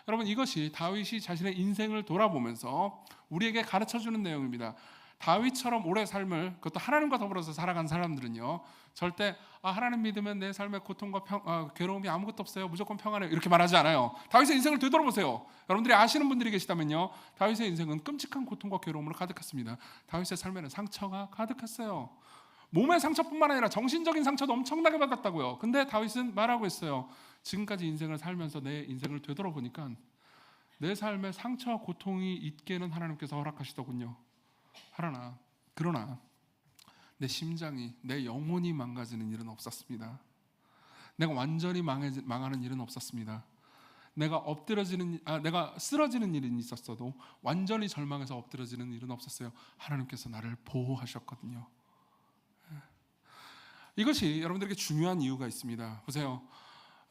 여러분, 이것이 다윗이 자신의 인생을 돌아보면서 우리에게 가르쳐주는 내용입니다. 다윗처럼 오래 삶을, 그것도 하나님과 더불어서 살아간 사람들은요, 절대 하나님 믿으면 내 삶의 고통과 괴로움이 아무것도 없어요, 무조건 평안해요, 이렇게 말하지 않아요. 다윗의 인생을 되돌아보세요. 여러분들이 아시는 분들이 계시다면요, 다윗의 인생은 끔찍한 고통과 괴로움으로 가득했습니다. 다윗의 삶에는 상처가 가득했어요. 몸의 상처뿐만 아니라 정신적인 상처도 엄청나게 받았다고요. 근데 다윗은 말하고 있어요. 지금까지 인생을 살면서 내 인생을 되돌아보니까 내 삶에 상처와 고통이 있게는 하나님께서 허락하시더군요. 그러나 내 심장이, 내 영혼이 망가지는 일은 없었습니다. 내가 완전히 망하는 일은 없었습니다. 내가 쓰러지는 일은 있었어도 완전히 절망해서 엎드러지는 일은 없었어요. 하나님께서 나를 보호하셨거든요. 이것이 여러분들에게 중요한 이유가 있습니다. 보세요.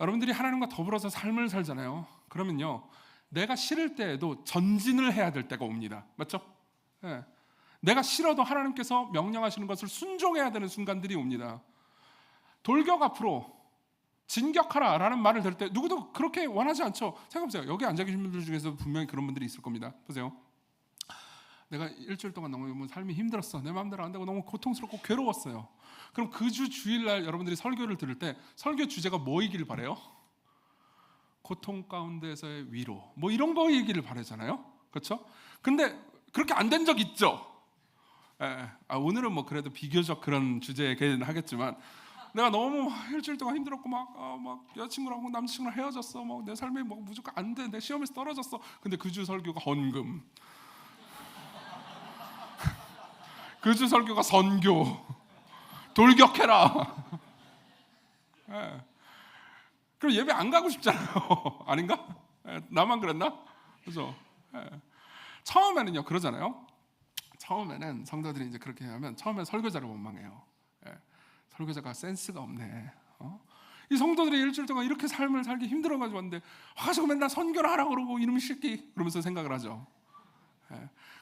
여러분들이 하나님과 더불어서 삶을 살잖아요. 그러면요, 내가 싫을 때에도 전진을 해야 될 때가 옵니다. 맞죠? 내가 싫어도 하나님께서 명령하시는 것을 순종해야 되는 순간들이 옵니다. 돌격, 앞으로 진격하라 라는 말을 들을 때 누구도 그렇게 원하지 않죠. 생각해보세요. 여기 앉아 계신 분들 중에서 분명히 그런 분들이 있을 겁니다. 보세요. 내가 일주일 동안 너무 삶이 힘들었어, 내 마음대로 안 되고 너무 고통스럽고 괴로웠어요. 그럼 그 주 주일날 여러분들이 설교를 들을 때 설교 주제가 뭐이기를 바래요? 고통 가운데서의 위로, 뭐 이런 거이기를 바라잖아요. 그렇죠? 근데 그렇게 안 된 적 있죠? 오늘은 뭐 그래도 비교적 그런 주제이긴 하겠지만, 내가 너무 일주일 동안 힘들었고 막 여자친구랑 남자친구랑 헤어졌어, 막 내 삶이 뭐 무조건 안 돼, 내 시험에서 떨어졌어. 근데 그 주 설교가 헌금, 그 주 설교가 선교, 돌격해라. 그럼 예배 안 가고 싶잖아요. 아닌가? 나만 그랬나? 그죠? 처음에는요 그러잖아요. 처음에는 성도들이 이제 그렇게 하면 처음에 설교자를 원망해요. 설교자가 센스가 없네. 이 성도들이 일주일 동안 이렇게 삶을 살기 힘들어가지고 왔는데 와서 맨날 선교를 하라고 그러고 이놈의 새끼, 그러면서 생각을 하죠.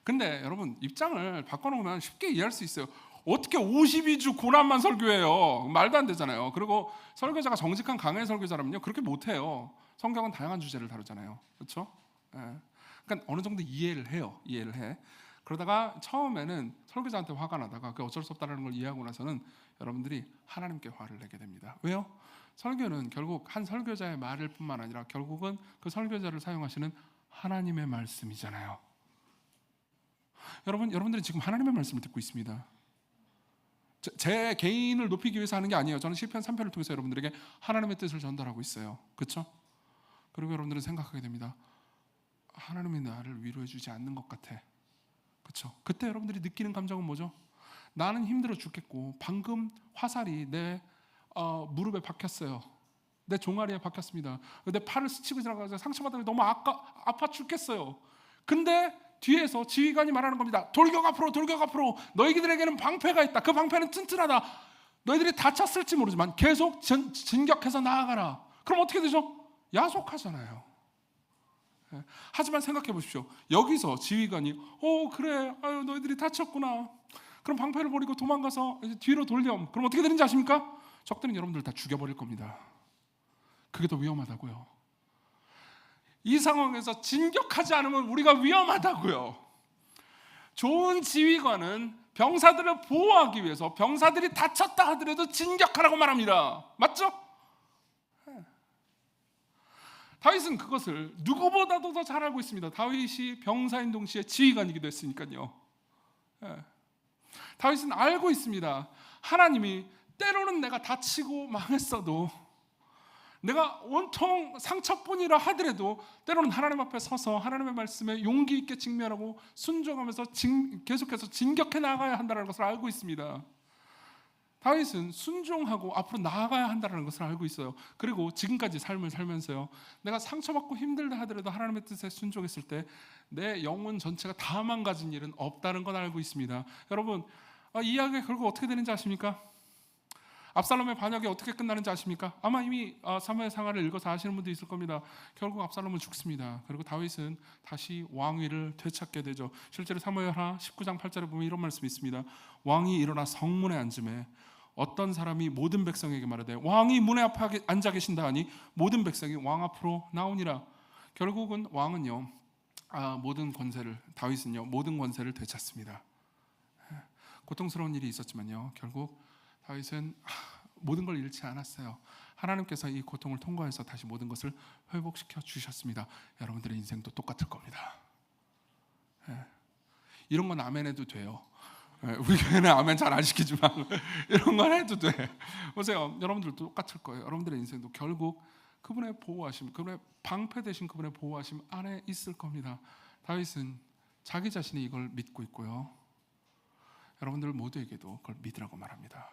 근데 여러분, 입장을 바꿔놓으면 쉽게 이해할 수 있어요. 어떻게 52주 고난만 설교해요? 말도 안 되잖아요. 그리고 설교자가 정직한 강의 설교자라면요 그렇게 못해요. 성경은 다양한 주제를 다루잖아요. 그렇죠? 그러니까 어느 정도 이해를 해. 그러다가 처음에는 설교자한테 화가 나다가 그 어쩔 수 없다는 걸 이해하고 나서는 여러분들이 하나님께 화를 내게 됩니다. 왜요? 설교는 결국 한 설교자의 말일 뿐만 아니라 결국은 그 설교자를 사용하시는 하나님의 말씀이잖아요. 여러분들은 지금 하나님의 말씀을 듣고 있습니다. 제 개인을 높이기 위해서 하는 게 아니에요. 저는 시편 3편을 통해서 여러분들에게 하나님의 뜻을 전달하고 있어요. 그렇죠? 그리고 여러분들은 생각하게 됩니다. 하나님이 나를 위로해 주지 않는 것 같아. 그렇죠? 그때 여러분들이 느끼는 감정은 뭐죠? 나는 힘들어 죽겠고 방금 화살이 내 무릎에 박혔어요. 내 종아리에 박혔습니다. 내 팔을 스치고 지나가서 상처받으면 너무 아파 죽겠어요. 근데 뒤에서 지휘관이 말하는 겁니다. 돌격 앞으로, 너희들에게는 방패가 있다. 그 방패는 튼튼하다. 너희들이 다쳤을지 모르지만 계속 진격해서 나아가라. 그럼 어떻게 되죠? 야속하잖아요. 하지만 생각해 보십시오. 여기서 지휘관이 그래, 너희들이 다쳤구나. 그럼 방패를 버리고 도망가서 이제 뒤로 돌렴. 그럼 어떻게 되는지 아십니까? 적들은 여러분들 다 죽여버릴 겁니다. 그게 더 위험하다고요. 이 상황에서 진격하지 않으면 우리가 위험하다고요. 좋은 지휘관은 병사들을 보호하기 위해서 병사들이 다쳤다 하더라도 진격하라고 말합니다. 맞죠? 다윗은 그것을 누구보다도 더 잘 알고 있습니다. 다윗이 병사인 동시에 지휘관이기도 했으니까요. 다윗은 알고 있습니다. 하나님이 때로는 내가 다치고 망했어도 내가 온통 상처뿐이라 하더라도 때로는 하나님 앞에 서서 하나님의 말씀에 용기 있게 직면하고 순종하면서 계속해서 진격해 나가야 한다는 것을 알고 있습니다. 다윗은 순종하고 앞으로 나아가야 한다는 것을 알고 있어요. 그리고 지금까지 삶을 살면서요, 내가 상처받고 힘들다 하더라도 하나님의 뜻에 순종했을 때 내 영혼 전체가 다 망가진 일은 없다는 걸 알고 있습니다. 여러분, 이 이야기가 결국 어떻게 되는지 아십니까? 압살롬의 반역이 어떻게 끝나는지 아십니까? 아마 이미 사무엘상하를 읽어서 아시는 분도 있을 겁니다. 결국 압살롬은 죽습니다. 그리고 다윗은 다시 왕위를 되찾게 되죠. 실제로 사무엘하 19장 8절에 보면 이런 말씀이 있습니다. 왕이 일어나 성문에 앉음에 어떤 사람이 모든 백성에게 말하되 왕이 문에 앞에 앉아 계신다 하니 모든 백성이 왕 앞으로 나오니라. 결국은 왕은요, 다윗은요 모든 권세를 되찾습니다. 고통스러운 일이 있었지만요, 결국 다윗은 모든 걸 잃지 않았어요. 하나님께서 이 고통을 통과해서 다시 모든 것을 회복시켜 주셨습니다. 여러분들의 인생도 똑같을 겁니다. 이런 건 아멘 해도 돼요. 우리 교회는 아멘 잘 안 시키지만 이런 건 해도 돼. 보세요, 여러분들도 똑같을 거예요. 여러분들의 인생도 결국 그분의 보호하심, 그분의 방패 되신 그분의 보호하심 안에 있을 겁니다. 다윗은 자기 자신이 이걸 믿고 있고요, 여러분들 모두에게도 그걸 믿으라고 말합니다.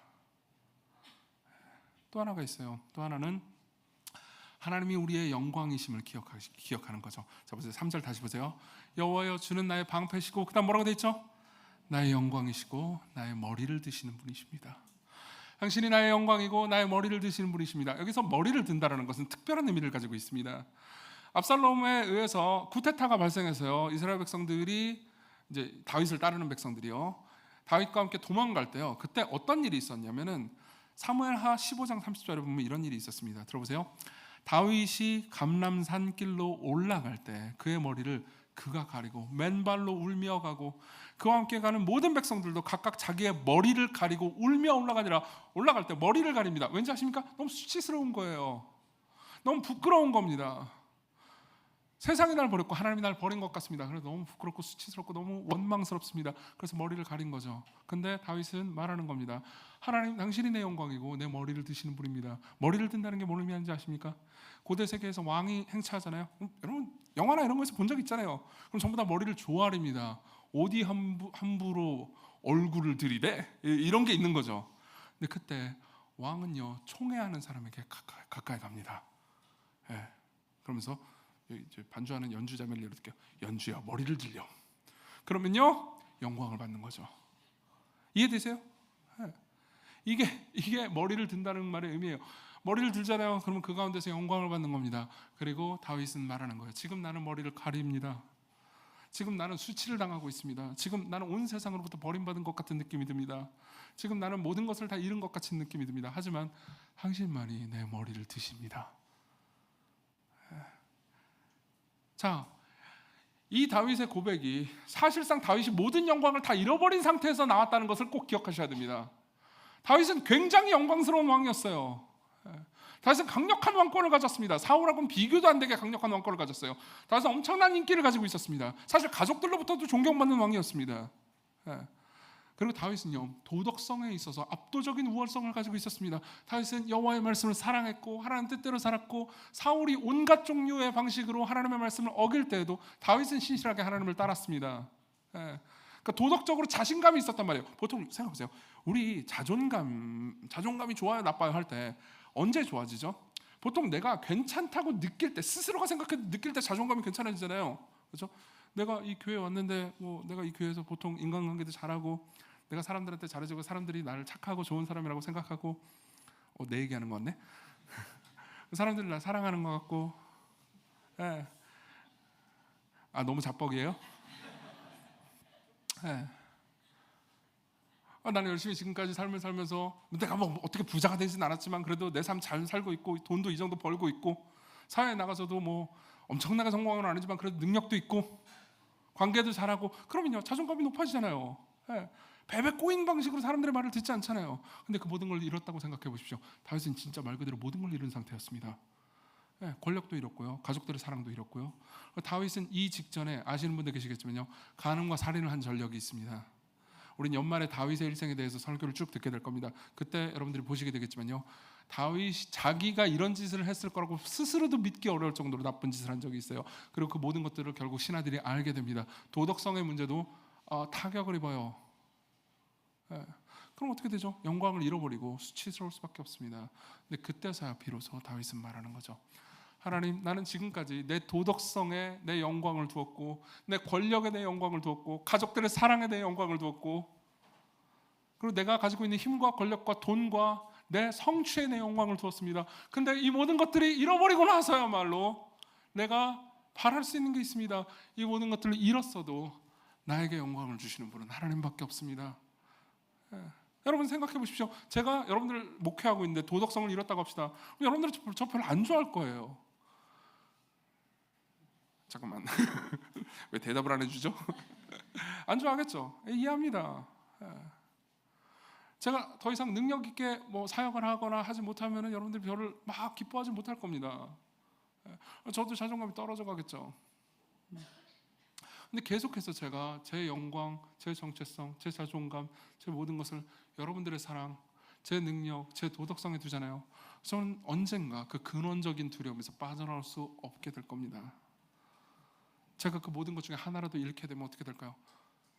또 하나가 있어요. 또 하나는 하나님이 우리의 영광이심을 기억하는 거죠. 자, 보세요. 3절 다시 보세요. 여호와여, 주는 나의 방패시고, 그 다음 뭐라고 돼 있죠? 나의 영광이시고 나의 머리를 드시는 분이십니다. 당신이 나의 영광이고 나의 머리를 드시는 분이십니다. 여기서 머리를 든다는 것은 특별한 의미를 가지고 있습니다. 압살롬에 의해서 쿠데타가 발생해서요, 이스라엘 백성들이 이제 다윗을 따르는 백성들이요, 다윗과 함께 도망갈 때요, 그때 어떤 일이 있었냐면은 사무엘하 15장 30절에 보면 이런 일이 있었습니다. 들어보세요. 다윗이 감람산 길로 올라갈 때 그의 머리를 그가 가리고 맨발로 울며 가고, 그와 함께 가는 모든 백성들도 각각 자기의 머리를 가리고 울며 올라갈 때 머리를 가립니다. 왠지 아십니까? 너무 수치스러운 거예요. 너무 부끄러운 겁니다. 세상이 날 버렸고 하나님이 날 버린 것 같습니다. 그래서 너무 부끄럽고 수치스럽고 너무 원망스럽습니다. 그래서 머리를 가린 거죠. 근데 다윗은 말하는 겁니다. 하나님, 당신이 내 영광이고 내 머리를 드시는 분입니다. 머리를 든다는 게 뭔 의미인지 아십니까? 고대 세계에서 왕이 행차하잖아요. 여러분 영화나 이런 거에서 본 적 있잖아요. 그럼 전부 다 머리를 조아립니다. 어디 함부로 얼굴을 들이대? 이런 게 있는 거죠. 근데 그때 왕은요, 총애하는 사람에게 가까이 갑니다. 그러면서 이제 반주하는 연주자매를 이렇게, 연주야 머리를 들려. 그러면요 영광을 받는 거죠. 이해되세요? 이게 머리를 든다는 말의 의미예요. 머리를 들잖아요. 그러면 그 가운데서 영광을 받는 겁니다. 그리고 다윗은 말하는 거예요. 지금 나는 머리를 가립니다. 지금 나는 수치를 당하고 있습니다. 지금 나는 온 세상으로부터 버림받은 것 같은 느낌이 듭니다. 지금 나는 모든 것을 다 잃은 것 같은 느낌이 듭니다. 하지만 당신만이 내 머리를 드십니다. 자, 이 다윗의 고백이 사실상 다윗이 모든 영광을 다 잃어버린 상태에서 나왔다는 것을 꼭 기억하셔야 됩니다. 다윗은 굉장히 영광스러운 왕이었어요. 다윗은 강력한 왕권을 가졌습니다. 사울하고는 비교도 안 되게 강력한 왕권을 가졌어요. 다윗은 엄청난 인기를 가지고 있었습니다. 사실 가족들로부터도 존경받는 왕이었습니다. 그리고 다윗은요, 도덕성에 있어서 압도적인 우월성을 가지고 있었습니다. 다윗은 여호와의 말씀을 사랑했고 하나님 뜻대로 살았고, 사울이 온갖 종류의 방식으로 하나님의 말씀을 어길 때에도 다윗은 신실하게 하나님을 따랐습니다. 그러니까 도덕적으로 자신감이 있었단 말이에요. 보통 생각해보세요. 우리 자존감이 좋아요 나빠요 할 때 언제 좋아지죠? 보통 내가 괜찮다고 느낄 때, 스스로가 생각해도 느낄 때 자존감이 괜찮아지잖아요. 그렇죠? 내가 이 교회에 왔는데 내가 이 교회에서 보통 인간관계도 잘하고 내가 사람들한테 잘해주고 사람들이 나를 착하고 좋은 사람이라고 생각하고, 내 얘기하는 거 같네. 사람들이 날 사랑하는 것 같고, 너무 자뻑이에요? 나는 열심히 지금까지 삶을 살면서 내가 뭐 어떻게 부자가 되진 않았지만 그래도 내 삶 잘 살고 있고 돈도 이 정도 벌고 있고, 사회에 나가서도 뭐 엄청나게 성공은 아니지만 그래도 능력도 있고 관계도 잘하고, 그러면요 자존감이 높아지잖아요. 베베 꼬인 방식으로 사람들의 말을 듣지 않잖아요. 근데 그 모든 걸 잃었다고 생각해 보십시오. 다윗은 진짜 말 그대로 모든 걸 잃은 상태였습니다. 권력도 잃었고요, 가족들의 사랑도 잃었고요. 다윗은 이 직전에 아시는 분들 계시겠지만요, 간음과 살인을 한 전력이 있습니다. 우린 연말에 다윗의 일생에 대해서 설교를 쭉 듣게 될 겁니다. 그때 여러분들이 보시게 되겠지만요, 다윗이 자기가 이런 짓을 했을 거라고 스스로도 믿기 어려울 정도로 나쁜 짓을 한 적이 있어요. 그리고 그 모든 것들을 결국 신하들이 알게 됩니다. 도덕성의 문제도 타격을 입어요. 예. 그럼 어떻게 되죠? 영광을 잃어버리고 수치스러울 수밖에 없습니다. 근데 그때서야 비로소 다윗은 말하는 거죠. 하나님, 나는 지금까지 내 도덕성에 내 영광을 두었고, 내 권력에 내 영광을 두었고, 가족들의 사랑에 내 영광을 두었고, 그리고 내가 가지고 있는 힘과 권력과 돈과 내 성취에 내 영광을 두었습니다. 근데 이 모든 것들이 잃어버리고 나서야말로 내가 바랄 수 있는 게 있습니다. 이 모든 것들을 잃었어도 나에게 영광을 주시는 분은 하나님밖에 없습니다. 예. 여러분 생각해 보십시오. 제가 여러분들 목회하고 있는데 도덕성을 잃었다고 합시다. 여러분들은 저 별로 안 좋아할 거예요. 잠깐만. 왜 대답을 안 해주죠? 안 좋아하겠죠? 이해합니다. 제가 더 이상 능력 있게 사역을 하거나 하지 못하면 여러분들이 저를 막 기뻐하지 못할 겁니다. 저도 자존감이 떨어져 가겠죠. 근데 계속해서 제가 제 영광, 제 정체성, 제 자존감, 제 모든 것을 여러분들의 사랑, 제 능력, 제 도덕성에 두잖아요. 저는 언젠가 그 근원적인 두려움에서 빠져나올 수 없게 될 겁니다. 제가 그 모든 것 중에 하나라도 잃게 되면 어떻게 될까요?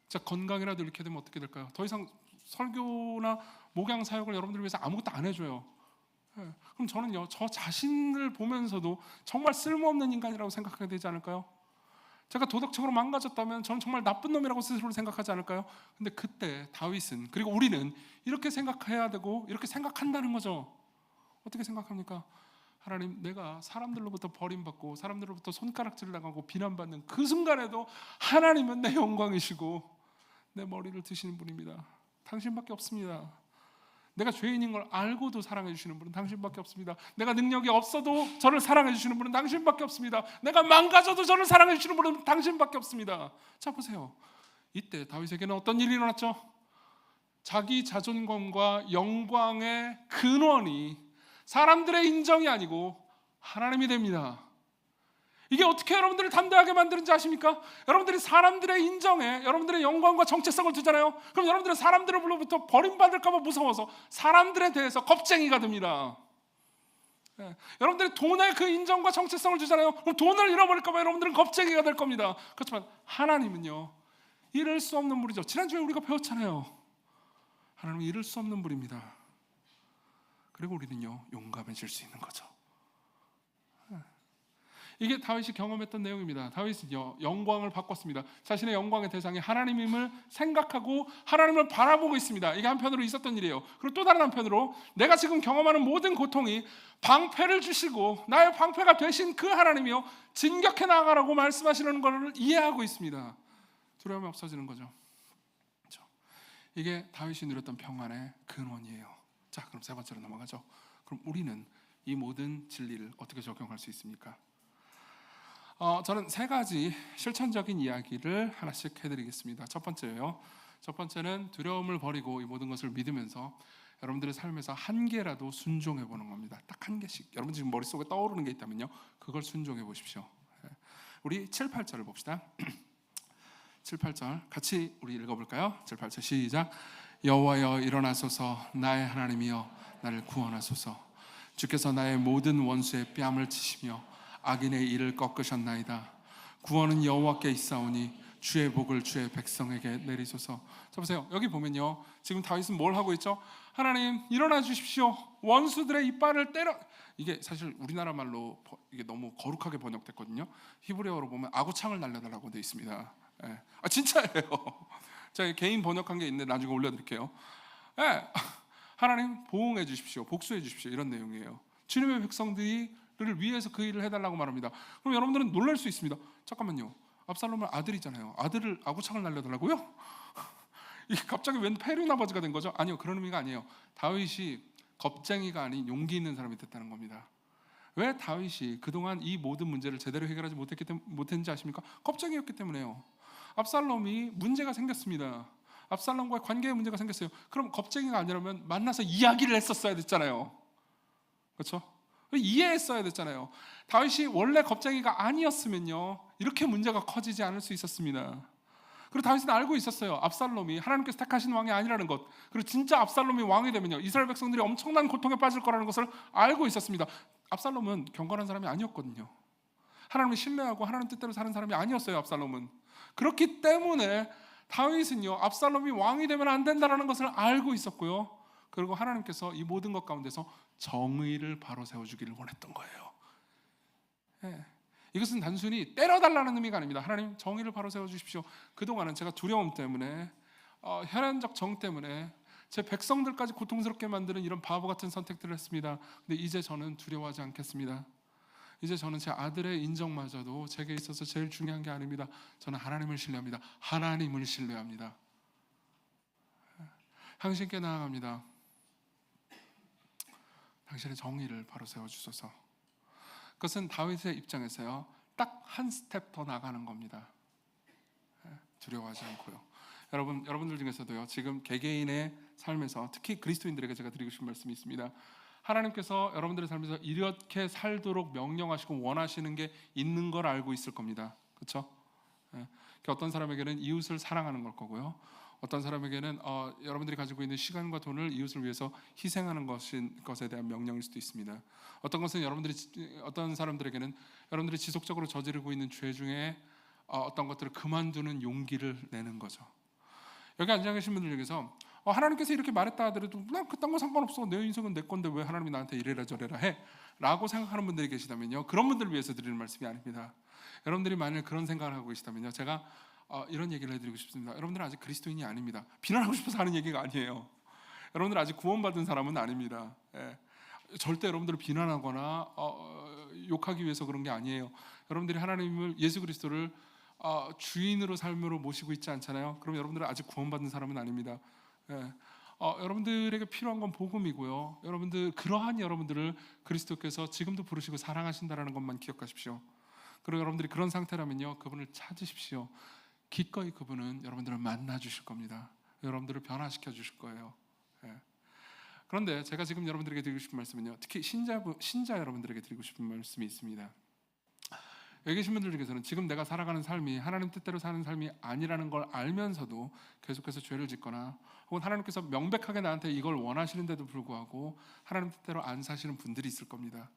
제 건강이라도 잃게 되면 어떻게 될까요? 더 이상 설교나 목양 사역을 여러분들을 위해서 아무것도 안 해줘요. 그럼 저는요, 저 자신을 보면서도 정말 쓸모없는 인간이라고 생각하게 되지 않을까요? 제가 도덕적으로 망가졌다면 저는 정말 나쁜 놈이라고 스스로 생각하지 않을까요? 근데 그때 다윗은, 그리고 우리는 이렇게 생각해야 되고 이렇게 생각한다는 거죠. 어떻게 생각합니까? 하나님, 내가 사람들로부터 버림받고 사람들로부터 손가락질 당하고 비난받는 그 순간에도 하나님은 내 영광이시고 내 머리를 드시는 분입니다. 당신밖에 없습니다. 내가 죄인인 걸 알고도 사랑해 주시는 분은 당신밖에 없습니다. 내가 능력이 없어도 저를 사랑해 주시는 분은 당신밖에 없습니다. 내가 망가져도 저를 사랑해 주시는 분은 당신밖에 없습니다. 자, 보세요. 이때 다윗에게는 어떤 일이 일어났죠? 자기 자존감과 영광의 근원이 사람들의 인정이 아니고 하나님이 됩니다. 이게 어떻게 여러분들을 담대하게 만드는지 아십니까? 여러분들이 사람들의 인정에 여러분들의 영광과 정체성을 두잖아요. 그럼 여러분들은 사람들로부터 버림받을까 봐 무서워서 사람들에 대해서 겁쟁이가 됩니다. 여러분들이 돈에 그 인정과 정체성을 주잖아요. 그럼 돈을 잃어버릴까 봐 여러분들은 겁쟁이가 될 겁니다. 그렇지만 하나님은요, 잃을 수 없는 분이죠. 지난주에 우리가 배웠잖아요. 하나님은 잃을 수 없는 분입니다. 그리고 우리는요, 용감해질 수 있는 거죠. 이게 다윗이 경험했던 내용입니다. 다윗은요, 영광을 바꿨습니다. 자신의 영광의 대상이 하나님임을 생각하고 하나님을 바라보고 있습니다. 이게 한편으로 있었던 일이에요. 그리고 또 다른 한편으로 내가 지금 경험하는 모든 고통이 방패를 주시고 나의 방패가 되신 그 하나님이요, 진격해 나가라고 말씀하시는 것을 이해하고 있습니다. 두려움이 없어지는 거죠. 그렇죠? 이게 다윗이 누렸던 평안의 근원이에요. 자, 그럼 세 번째로 넘어가죠. 그럼 우리는 이 모든 진리를 어떻게 적용할 수 있습니까? 저는 세 가지 실천적인 이야기를 하나씩 해드리겠습니다. 첫 번째예요. 첫 번째는 두려움을 버리고 이 모든 것을 믿으면서 여러분들의 삶에서 한 개라도 순종해 보는 겁니다. 딱 한 개씩. 여러분 지금 머릿속에 떠오르는 게 있다면요, 그걸 순종해 보십시오. 우리 7, 8절을 봅시다. 7, 8절 같이 우리 읽어볼까요? 7, 8절 시작. 여호와여 일어나소서, 나의 하나님이여 나를 구원하소서. 주께서 나의 모든 원수의 뺨을 치시며 악인의 일을 꺾으셨나이다. 구원은 여호와께 있사오니 주의 복을 주의 백성에게 내리소서. 자, 보세요. 여기 보면요, 지금 다윗은 뭘 하고 있죠? 하나님 일어나 주십시오. 원수들의 이빨을 때려. 이게 사실 우리나라 말로 이게 너무 거룩하게 번역됐거든요. 히브리어로 보면 아구창을 날려달라고 되어 있습니다. 예. 진짜예요. 제가 개인 번역한 게 있는데 나중에 올려드릴게요. 예. 하나님 보응해 주십시오. 복수해 주십시오. 이런 내용이에요. 주님의 백성들이 를 위해서 그 일을 해달라고 말합니다. 그럼 여러분들은 놀랄 수 있습니다. 잠깐만요, 압살롬은 아들이잖아요. 아들을 아구창을 날려달라고요? 이게 갑자기 웬 페르나바즈가 된 거죠? 아니요, 그런 의미가 아니에요. 다윗이 겁쟁이가 아닌 용기 있는 사람이 됐다는 겁니다. 왜 다윗이 그동안 이 모든 문제를 제대로 해결하지 못했는지 아십니까? 겁쟁이였기 때문에요. 압살롬이 문제가 생겼습니다. 압살롬과의 관계에 문제가 생겼어요. 그럼 겁쟁이가 아니라면 만나서 이야기를 했었어야 됐잖아요. 그렇죠? 이해했어야 됐잖아요. 다윗이 원래 겁쟁이가 아니었으면요, 이렇게 문제가 커지지 않을 수 있었습니다. 그리고 다윗은 알고 있었어요. 압살롬이 하나님께서 택하신 왕이 아니라는 것. 그리고 진짜 압살롬이 왕이 되면요, 이스라엘 백성들이 엄청난 고통에 빠질 거라는 것을 알고 있었습니다. 압살롬은 경건한 사람이 아니었거든요. 하나님을 신뢰하고 하나님 뜻대로 사는 사람이 아니었어요. 압살롬은. 그렇기 때문에 다윗은요, 압살롬이 왕이 되면 안 된다는 것을 알고 있었고요. 그리고 하나님께서 이 모든 것 가운데서 정의를 바로 세워주기를 원했던 거예요. 예. 이것은 단순히 때려달라는 의미가 아닙니다. 하나님, 정의를 바로 세워주십시오. 그동안은 제가 두려움 때문에, 혈연적 정 때문에 제 백성들까지 고통스럽게 만드는 이런 바보 같은 선택들을 했습니다. 근데 이제 저는 두려워하지 않겠습니다. 이제 저는 제 아들의 인정마저도 제게 있어서 제일 중요한 게 아닙니다. 저는 하나님을 신뢰합니다. 하나님을 신뢰합니다. 당신께 나아갑니다. 당신의 정의를 바로 세워주소서. 그것은 다윗의 입장에서요, 딱 한 스텝 더 나가는 겁니다. 두려워하지 않고요. 여러분들 중에서도요, 지금 개개인의 삶에서 특히 그리스도인들에게 제가 드리고 싶은 말씀이 있습니다. 하나님께서 여러분들의 삶에서 이렇게 살도록 명령하시고 원하시는 게 있는 걸 알고 있을 겁니다. 그렇죠? 어떤 사람에게는 이웃을 사랑하는 걸 거고요. 어떤 사람에게는 여러분들이 가지고 있는 시간과 돈을 이웃을 위해서 희생하는 것에 대한 명령일 수도 있습니다. 어떤 사람들에게는 여러분들이 지속적으로 저지르고 있는 죄 중에 어떤 것들을 그만두는 용기를 내는 거죠. 여기 앉아 계신 분들 중에서 하나님께서 이렇게 말했다 하더라도 난 그딴 거 상관없어, 내 인생은 내 건데 왜 하나님이 나한테 이래라 저래라 해? 라고 생각하는 분들이 계시다면요, 그런 분들을 위해서 드리는 말씀이 아닙니다. 여러분들이 만일 그런 생각을 하고 계시다면요, 제가 이런 얘기를 해드리고 싶습니다. 여러분들은 아직 그리스도인이 아닙니다. 비난하고 싶어서 하는 얘기가 아니에요. 여러분들 아직 구원받은 사람은 아닙니다. 절대 여러분들을 비난하거나 욕하기 위해서 그런 게 아니에요. 여러분들이 하나님을, 예수 그리스도를 주인으로 삶으로 모시고 있지 않잖아요. 그럼 여러분들은 아직 구원받은 사람은 아닙니다. 여러분들에게 필요한 건 복음이고요. 그러한 여러분들을 그리스도께서 지금도 부르시고 사랑하신다는 것만 기억하십시오. 그리고 여러분들이 그런 상태라면요, 그분을 찾으십시오. 기꺼이 그분은 여러분들을 만나 주실 겁니다. 여러분들을 변화시켜 주실 거예요. 그런데 제가 지금 여러분들에게 드리고 싶은 말씀은요, 특히 신자 여러분들에게 드리고 싶은 말씀이 있습니다. 여기 계신 분들 중에서는 지금 내가 살아가는 삶이 하나님 뜻대로 사는 삶이 아니라는 걸 알면서도 계속해서 죄를 짓거나, 혹은 하나님께서 명백하게 나한테 이걸 원하시는데도 불구하고 하나님 뜻대로 안 사시는 분들이 있을 겁니다.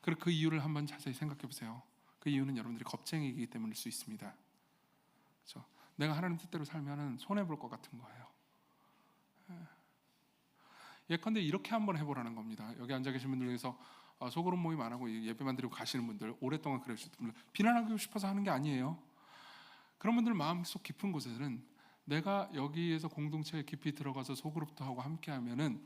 그리고 그 이유를 한번 자세히 생각해 보세요. 그 이유는 여러분들이 겁쟁이이기 때문일 수 있습니다. 그렇죠? 내가 하나님 뜻대로 살면은 손해 볼 것 같은 거예요. 예컨대 이렇게 한번 해보라는 겁니다. 여기 앉아 계신 분들 중에서 소그룹 모임 안 하고 예배만 드리고 가시는 분들, 오랫동안 그러셨던 분들, 비난하고 싶어서 하는 게 아니에요. 그런 분들 마음속 깊은 곳에는 내가 여기에서 공동체에 깊이 들어가서 소그룹도 하고 함께하면은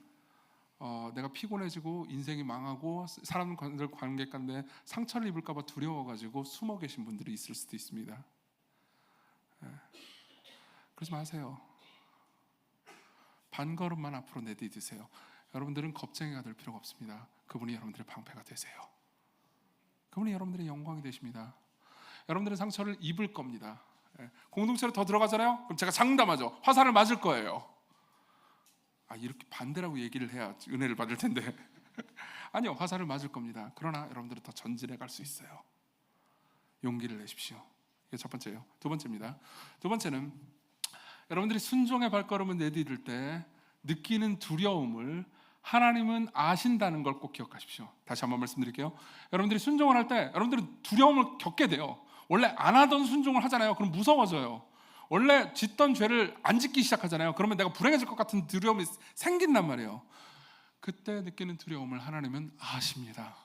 내가 피곤해지고 인생이 망하고 사람들 관계 가운데 상처를 입을까 봐 두려워가지고 숨어 계신 분들이 있을 수도 있습니다. 그러지 마세요. 반걸음만 앞으로 내디디세요. 여러분들은 겁쟁이가 될 필요가 없습니다. 그분이 여러분들의 방패가 되세요. 그분이 여러분들의 영광이 되십니다. 여러분들은 상처를 입을 겁니다. 공동체로 더 들어가잖아요. 그럼 제가 장담하죠, 화살을 맞을 거예요. 이렇게 반대라고 얘기를 해야 은혜를 받을 텐데 아니요, 화살을 맞을 겁니다. 그러나 여러분들은 더 전진해 갈 수 있어요. 용기를 내십시오. 이게 첫 번째예요. 두 번째입니다. 두 번째는 여러분들이 순종의 발걸음을 내디딜 때 느끼는 두려움을 하나님은 아신다는 걸 꼭 기억하십시오. 다시 한번 말씀드릴게요. 여러분들이 순종을 할 때 여러분들은 두려움을 겪게 돼요. 원래 안 하던 순종을 하잖아요. 그럼 무서워져요. 원래 짓던 죄를 안 짓기 시작하잖아요. 그러면 내가 불행해질 것 같은 두려움이 생긴단 말이에요. 그때 느끼는 두려움을 하나님은 아십니다.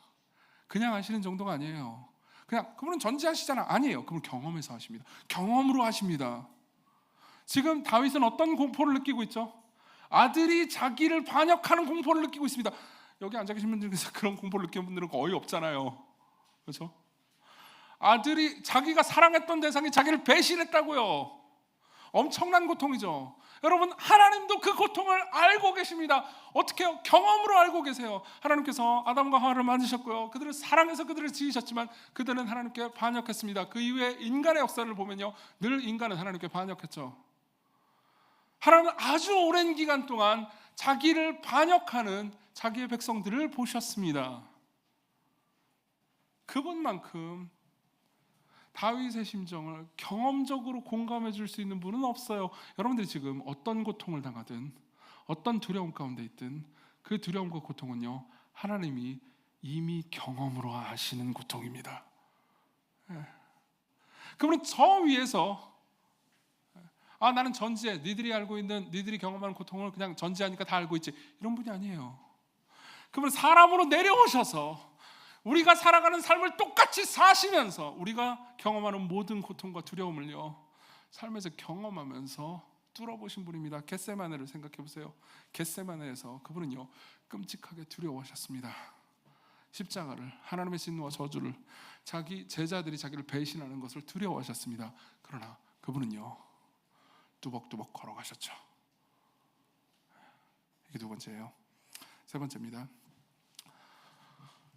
그냥 아시는 정도가 아니에요. 그냥 그분은 전지하시잖아. 아니에요. 그분 경험해서 하십니다. 경험으로 하십니다. 지금 다윗은 어떤 공포를 느끼고 있죠? 아들이 자기를 반역하는 공포를 느끼고 있습니다. 여기 앉아 계신 분들 중에서 그런 공포를 느끼는 분들은 거의 없잖아요. 그렇죠? 아들이, 자기가 사랑했던 대상이 자기를 배신했다고요. 엄청난 고통이죠. 여러분, 하나님도 그 고통을 알고 계십니다. 어떻게 해요? 경험으로 알고 계세요. 하나님께서 아담과 하와를 만드셨고요, 그들을 사랑해서 그들을 지으셨지만 그들은 하나님께 반역했습니다. 그 이후에 인간의 역사를 보면요, 늘 인간은 하나님께 반역했죠. 하나님은 아주 오랜 기간 동안 자기를 반역하는 자기의 백성들을 보셨습니다. 그분만큼 다윗의 심정을 경험적으로 공감해 줄 수 있는 분은 없어요. 여러분들이 지금 어떤 고통을 당하든 어떤 두려움 가운데 있든 그 두려움과 고통은요, 하나님이 이미 경험으로 아시는 고통입니다. 그러면 저 위에서 나는 전지해, 니들이 경험하는 고통을 그냥 전지하니까 다 알고 있지, 이런 분이 아니에요. 그분은 사람으로 내려오셔서 우리가 살아가는 삶을 똑같이 사시면서 우리가 경험하는 모든 고통과 두려움을요, 삶에서 경험하면서 뚫어보신 분입니다. 겟세마네를 생각해 보세요. 겟세마네에서 그분은요, 끔찍하게 두려워하셨습니다. 십자가를, 하나님의 진노와 저주를, 자기 제자들이 자기를 배신하는 것을 두려워하셨습니다. 그러나 그분은요, 뚜벅뚜벅 걸어가셨죠. 이게 두 번째예요. 세 번째입니다.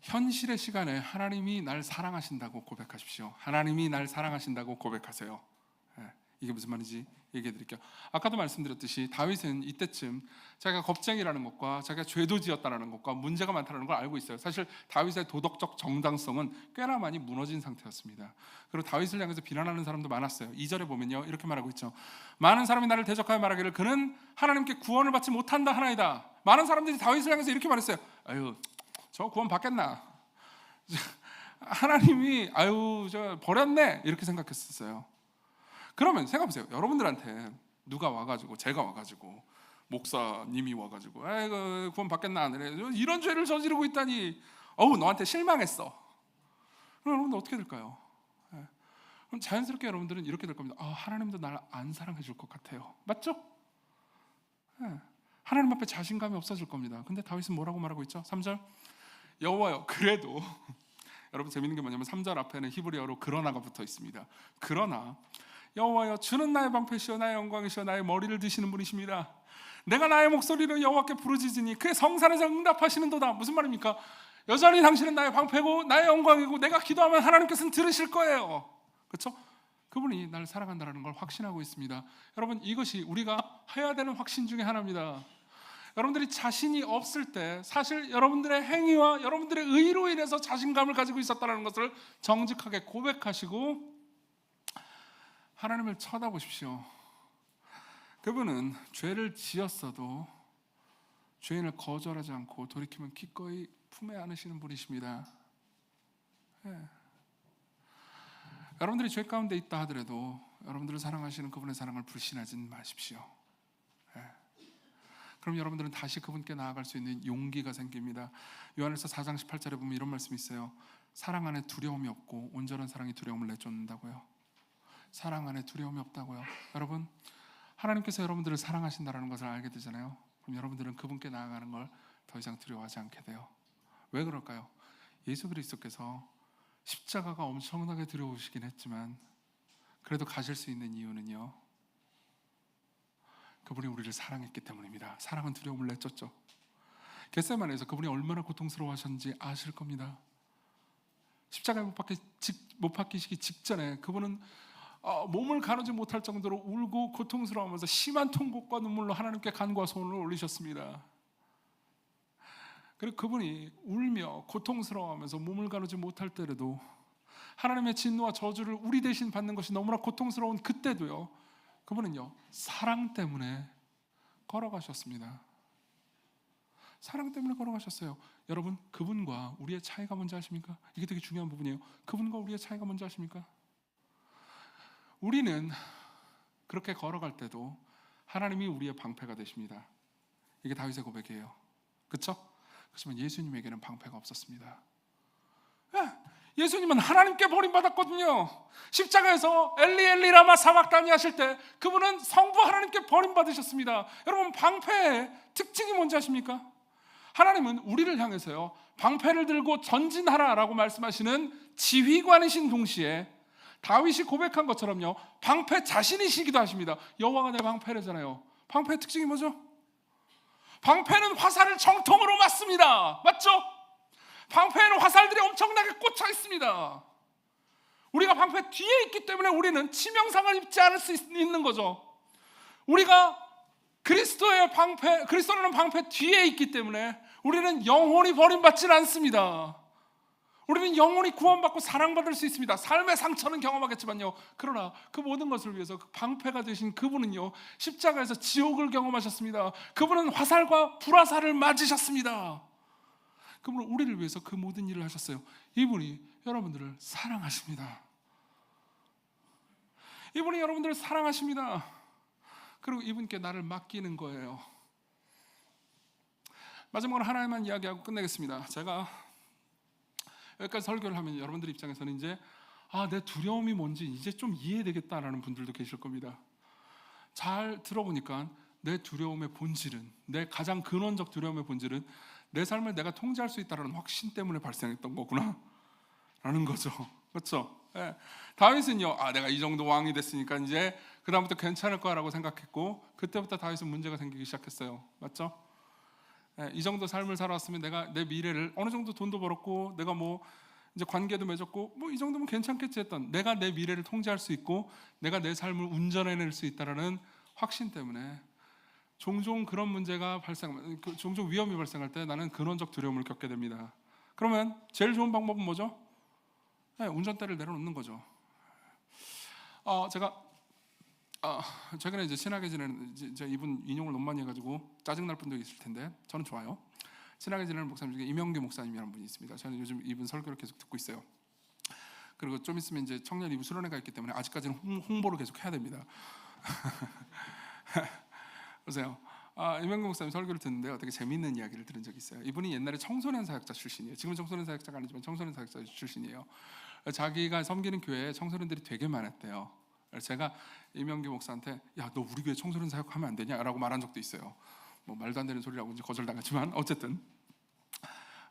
현실의 시간에 하나님이 날 사랑하신다고 고백하십시오. 하나님이 날 사랑하신다고 고백하세요. 이게 무슨 말인지 얘기해 드릴게요. 아까도 말씀드렸듯이 다윗은 이때쯤 자기가 겁쟁이라는 것과 자기가 죄도 지었다는 것과 문제가 많다는 걸 알고 있어요. 사실 다윗의 도덕적 정당성은 꽤나 많이 무너진 상태였습니다. 그리고 다윗을 향해서 비난하는 사람도 많았어요. 2절에 보면요, 이렇게 말하고 있죠. 많은 사람이 나를 대적하여 말하기를 그는 하나님께 구원을 받지 못한다 하나이다. 많은 사람들이 다윗을 향해서 이렇게 말했어요. 아유, 저 구원 받겠나? 하나님이 저 버렸네, 이렇게 생각했었어요. 그러면 생각해보세요. 여러분들한테 누가 와가지고, 제가 와가지고, 목사님이 와가지고 구원 받겠나 안 해, 이런 죄를 저지르고 있다니, 너한테 실망했어. 그럼 여러분들 어떻게 될까요? 그럼 자연스럽게 여러분들은 이렇게 될 겁니다. 하나님도 나를 안 사랑해 줄 것 같아요. 맞죠? 하나님 앞에 자신감이 없어질 겁니다. 근데 다윗은 뭐라고 말하고 있죠? 3절, 여호와여, 그래도 여러분 재밌는 게 뭐냐면 3절 앞에는 히브리어로 그러나가 붙어 있습니다. 그러나 여호와여, 주는 나의 방패시여 나의 영광이시여 나의 머리를 드시는 분이십니다. 내가 나의 목소리로 여호와께 부르짖으니 그의 성산에서 응답하시는도다. 무슨 말입니까? 여전히 당신은 나의 방패고 나의 영광이고 내가 기도하면 하나님께서는 들으실 거예요. 그렇죠? 그분이 나를 사랑한다는 걸 확신하고 있습니다. 여러분, 이것이 우리가 해야 되는 확신 중에 하나입니다. 여러분들이 자신이 없을 때 사실 여러분들의 행위와 여러분들의 의로 인해서 자신감을 가지고 있었다는 것을 정직하게 고백하시고 하나님을 쳐다보십시오. 그분은 죄를 지었어도 죄인을 거절하지 않고 돌이키면 기꺼이 품에 안으시는 분이십니다. 여러분들이 죄 가운데 있다 하더라도 여러분들을 사랑하시는 그분의 사랑을 불신하진 마십시오. 그럼 여러분들은 다시 그분께 나아갈 수 있는 용기가 생깁니다. 요한일서 4장 18절에 보면 이런 말씀이 있어요. 사랑 안에 두려움이 없고 온전한 사랑이 두려움을 내쫓는다고요. 사랑 안에 두려움이 없다고요. 여러분, 하나님께서 여러분들을 사랑하신다는 것을 알게 되잖아요. 그럼 여러분들은 그분께 나아가는 걸 더 이상 두려워하지 않게 돼요. 왜 그럴까요? 예수 그리스도께서 십자가가 엄청나게 두려우시긴 했지만 그래도 가실 수 있는 이유는요, 그분이 우리를 사랑했기 때문입니다. 사랑은 두려움을 내쫓죠. 겟세마네에서 그분이 얼마나 고통스러워하셨는지 아실 겁니다. 십자가에 못 박히시기 직전에 그분은 몸을 가누지 못할 정도로 울고 고통스러워하면서 심한 통곡과 눈물로 하나님께 간구와 소원을 올리셨습니다. 그리고 그분이 울며 고통스러워하면서 몸을 가누지 못할 때라도 하나님의 진노와 저주를 우리 대신 받는 것이 너무나 고통스러운 그때도요, 그분은요 사랑 때문에 걸어가셨습니다. 사랑 때문에 걸어가셨어요. 여러분, 그분과 우리의 차이가 뭔지 아십니까? 이게 되게 중요한 부분이에요. 그분과 우리의 차이가 뭔지 아십니까? 우리는 그렇게 걸어갈 때도 하나님이 우리의 방패가 되십니다. 이게 다윗의 고백이에요. 그렇죠? 그렇지만 예수님에게는 방패가 없었습니다. 예수님은 하나님께 버림받았거든요. 십자가에서 엘리 엘리 라마 사박다니 하실 때 그분은 성부 하나님께 버림받으셨습니다. 여러분, 방패의 특징이 뭔지 아십니까? 하나님은 우리를 향해서요 방패를 들고 전진하라라고 말씀하시는 지휘관이신 동시에 다윗이 고백한 것처럼요 방패 자신이시기도 하십니다. 여호와가 내 방패래잖아요. 방패의 특징이 뭐죠? 방패는 화살을 정통으로 맞습니다. 맞죠? 방패에는 화살들이 엄청나게 꽂혀 있습니다. 우리가 방패 뒤에 있기 때문에 우리는 치명상을 입지 않을 수 있는 거죠. 우리가 그리스도라는 방패 뒤에 있기 때문에 우리는 영원히 버림받지는 않습니다. 우리는 영원히 구원받고 사랑받을 수 있습니다. 삶의 상처는 경험하겠지만요, 그러나 그 모든 것을 위해서 그 방패가 되신 그분은요, 십자가에서 지옥을 경험하셨습니다. 그분은 화살과 불화살을 맞으셨습니다. 그분은 우리를 위해서 그 모든 일을 하셨어요. 이분이 여러분들을 사랑하십니다. 이분이 여러분들을 사랑하십니다. 그리고 이분께 나를 맡기는 거예요. 마지막으로 하나만 이야기하고 끝내겠습니다. 제가 여기까지 설교를 하면 여러분들 입장에서는 이제 내 두려움이 뭔지 이제 좀 이해되겠다라는 분들도 계실 겁니다. 잘 들어보니까 내 두려움의 본질은, 내 가장 근원적 두려움의 본질은 내 삶을 내가 통제할 수 있다는 확신 때문에 발생했던 거구나 라는 거죠. 그렇죠? 네. 다윗은요, 내가 이 정도 왕이 됐으니까 이제 그 다음부터 괜찮을 거라고 생각했고, 그때부터 다윗은 문제가 생기기 시작했어요. 맞죠? 이 정도 삶을 살아왔으면 내가 내 미래를, 어느 정도 돈도 벌었고 내가 뭐 이제 관계도 맺었고 뭐 이 정도면 괜찮겠지 했던, 내가 내 미래를 통제할 수 있고 내가 내 삶을 운전해낼 수 있다라는 확신 때문에 종종 그런 문제가 종종 위험이 발생할 때 나는 근원적 두려움을 겪게 됩니다. 그러면 제일 좋은 방법은 뭐죠? 운전대를 내려놓는 거죠. 제가 최근에 이제 친하게 지내는, 제가 이분 인용을 너무 많이 해가지고 짜증 날 분도 있을 텐데 저는 좋아요. 친하게 지내는 목사님 중에 이명규 목사님이라는 분이 있습니다. 저는 요즘 이분 설교를 계속 듣고 있어요. 그리고 좀 있으면 이제 청년 이부 수련회가 있기 때문에 아직까지는 홍보를 계속 해야 됩니다. 보세요. 이명규 목사님 설교를 듣는데 되게 재미있는 이야기를 들은 적이 있어요. 이분이 옛날에 청소년 사역자 출신이에요. 지금은 청소년 사역자가 아니지만 청소년 사역자 출신이에요. 자기가 섬기는 교회에 청소년들이 되게 많았대요. 제가 이명규 목사한테 야, 너 우리 교회 청소년 사역하면 안 되냐? 라고 말한 적도 있어요. 뭐 말도 안 되는 소리라고 이제 거절당했지만 어쨌든.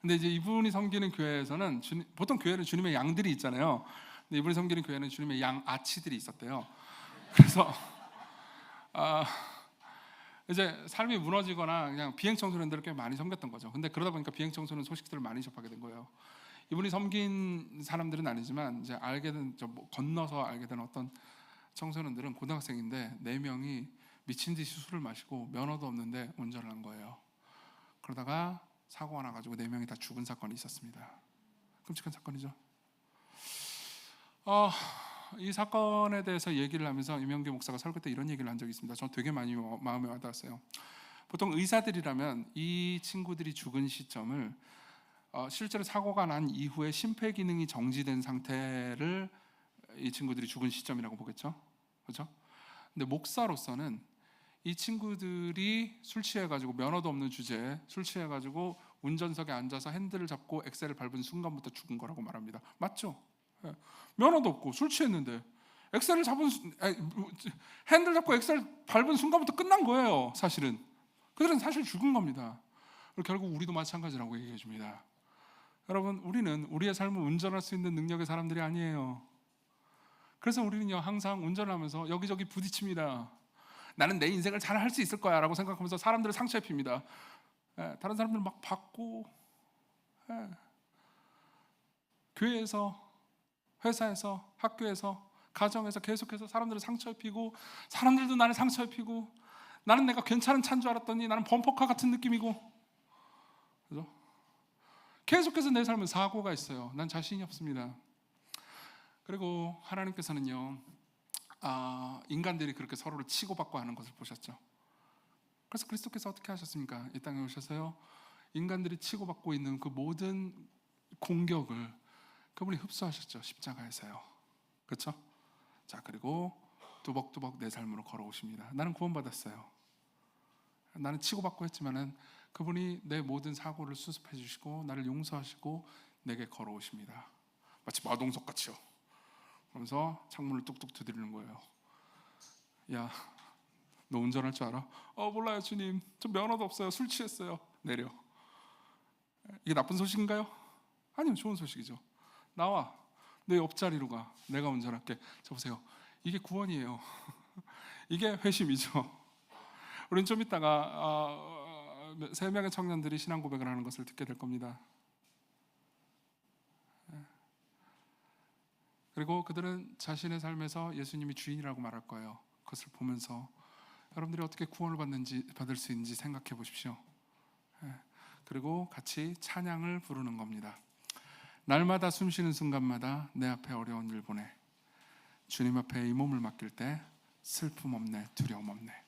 근데 이제 이분이 섬기는 교회에서는 보통 교회는 주님의 양들이 있잖아요. 근데 이분이 섬기는 교회는 주님의 양 아치들이 있었대요. 그래서 이제 삶이 무너지거나 그냥 비행 청소년들을 꽤 많이 섬겼던 거죠. 근데 그러다 보니까 비행 청소년 소식들을 많이 접하게 된 거예요. 이분이 섬긴 사람들은 아니지만 이제 알게 된, 건너서 알게 된 어떤 청소년들은 고등학생인데 4명이 미친 듯이 술을 마시고 면허도 없는데 운전을 한 거예요. 그러다가 사고가 나가지고 4명이 다 죽은 사건이 있었습니다. 끔찍한 사건이죠. 이 사건에 대해서 얘기를 하면서 이명규 목사가 설교 때 이런 얘기를 한 적이 있습니다. 저는 되게 많이 마음에 와닿았어요. 보통 의사들이라면 이 친구들이 죽은 시점을 실제로 사고가 난 이후에 심폐기능이 정지된 상태를 이 친구들이 죽은 시점이라고 보겠죠, 그렇죠? 근데 목사로서는 이 친구들이 술 취해가지고 면허도 없는 주제에 술 취해가지고 운전석에 앉아서 핸들을 잡고 엑셀을 밟은 순간부터 죽은 거라고 말합니다. 맞죠? 면허도 없고 술 취했는데 엑셀을 잡은 핸들 잡고 엑셀 밟은 순간부터 끝난 거예요. 사실은 그들은 사실 죽은 겁니다. 결국 우리도 마찬가지라고 얘기해 줍니다. 여러분, 우리는 우리의 삶을 운전할 수 있는 능력의 사람들이 아니에요. 그래서 우리는요, 항상 운전을 하면서 여기저기 부딪힙니다. 나는 내 인생을 잘 할 수 있을 거야 라고 생각하면서 사람들을 상처 입힙니다. 다른 사람들 막 받고, 교회에서, 회사에서, 학교에서, 가정에서 계속해서 사람들을 상처 입히고, 사람들도 나를 상처 입히고, 나는 내가 괜찮은 차인 줄 알았더니 나는 범퍼카 같은 느낌이고, 그죠? 계속해서 내 삶은 사고가 있어요. 난 자신이 없습니다. 그리고 하나님께서는요, 인간들이 그렇게 서로를 치고받고 하는 것을 보셨죠. 그래서 그리스도께서 어떻게 하셨습니까? 이 땅에 오셔서요, 인간들이 치고받고 있는 그 모든 공격을 그분이 흡수하셨죠. 십자가에서요. 그렇죠? 자, 그리고 뚜벅뚜벅 내 삶으로 걸어오십니다. 나는 구원받았어요. 나는 치고받고 했지만은 그분이 내 모든 사고를 수습해 주시고 나를 용서하시고 내게 걸어오십니다. 마치 마동석 같이요. 그러면서 창문을 뚝뚝 두드리는 거예요. 야, 너 운전할 줄 알아? 몰라요 주님. 저 면허도 없어요. 술 취했어요. 내려. 이게 나쁜 소식인가요? 아니요, 좋은 소식이죠. 나와. 내 옆자리로 가. 내가 운전할게. 저 보세요. 이게 구원이에요. 이게 회심이죠. 우린 좀 이따가 3명의 청년들이 신앙 고백을 하는 것을 듣게 될 겁니다. 그리고 그들은 자신의 삶에서 예수님이 주인이라고 말할 거예요. 그것을 보면서 여러분들이 어떻게 구원을 받을 수 있는지 생각해 보십시오. 그리고 같이 찬양을 부르는 겁니다. 날마다 숨쉬는 순간마다 내 앞에 어려운 일 보내. 주님 앞에 이 몸을 맡길 때 슬픔 없네, 두려움 없네.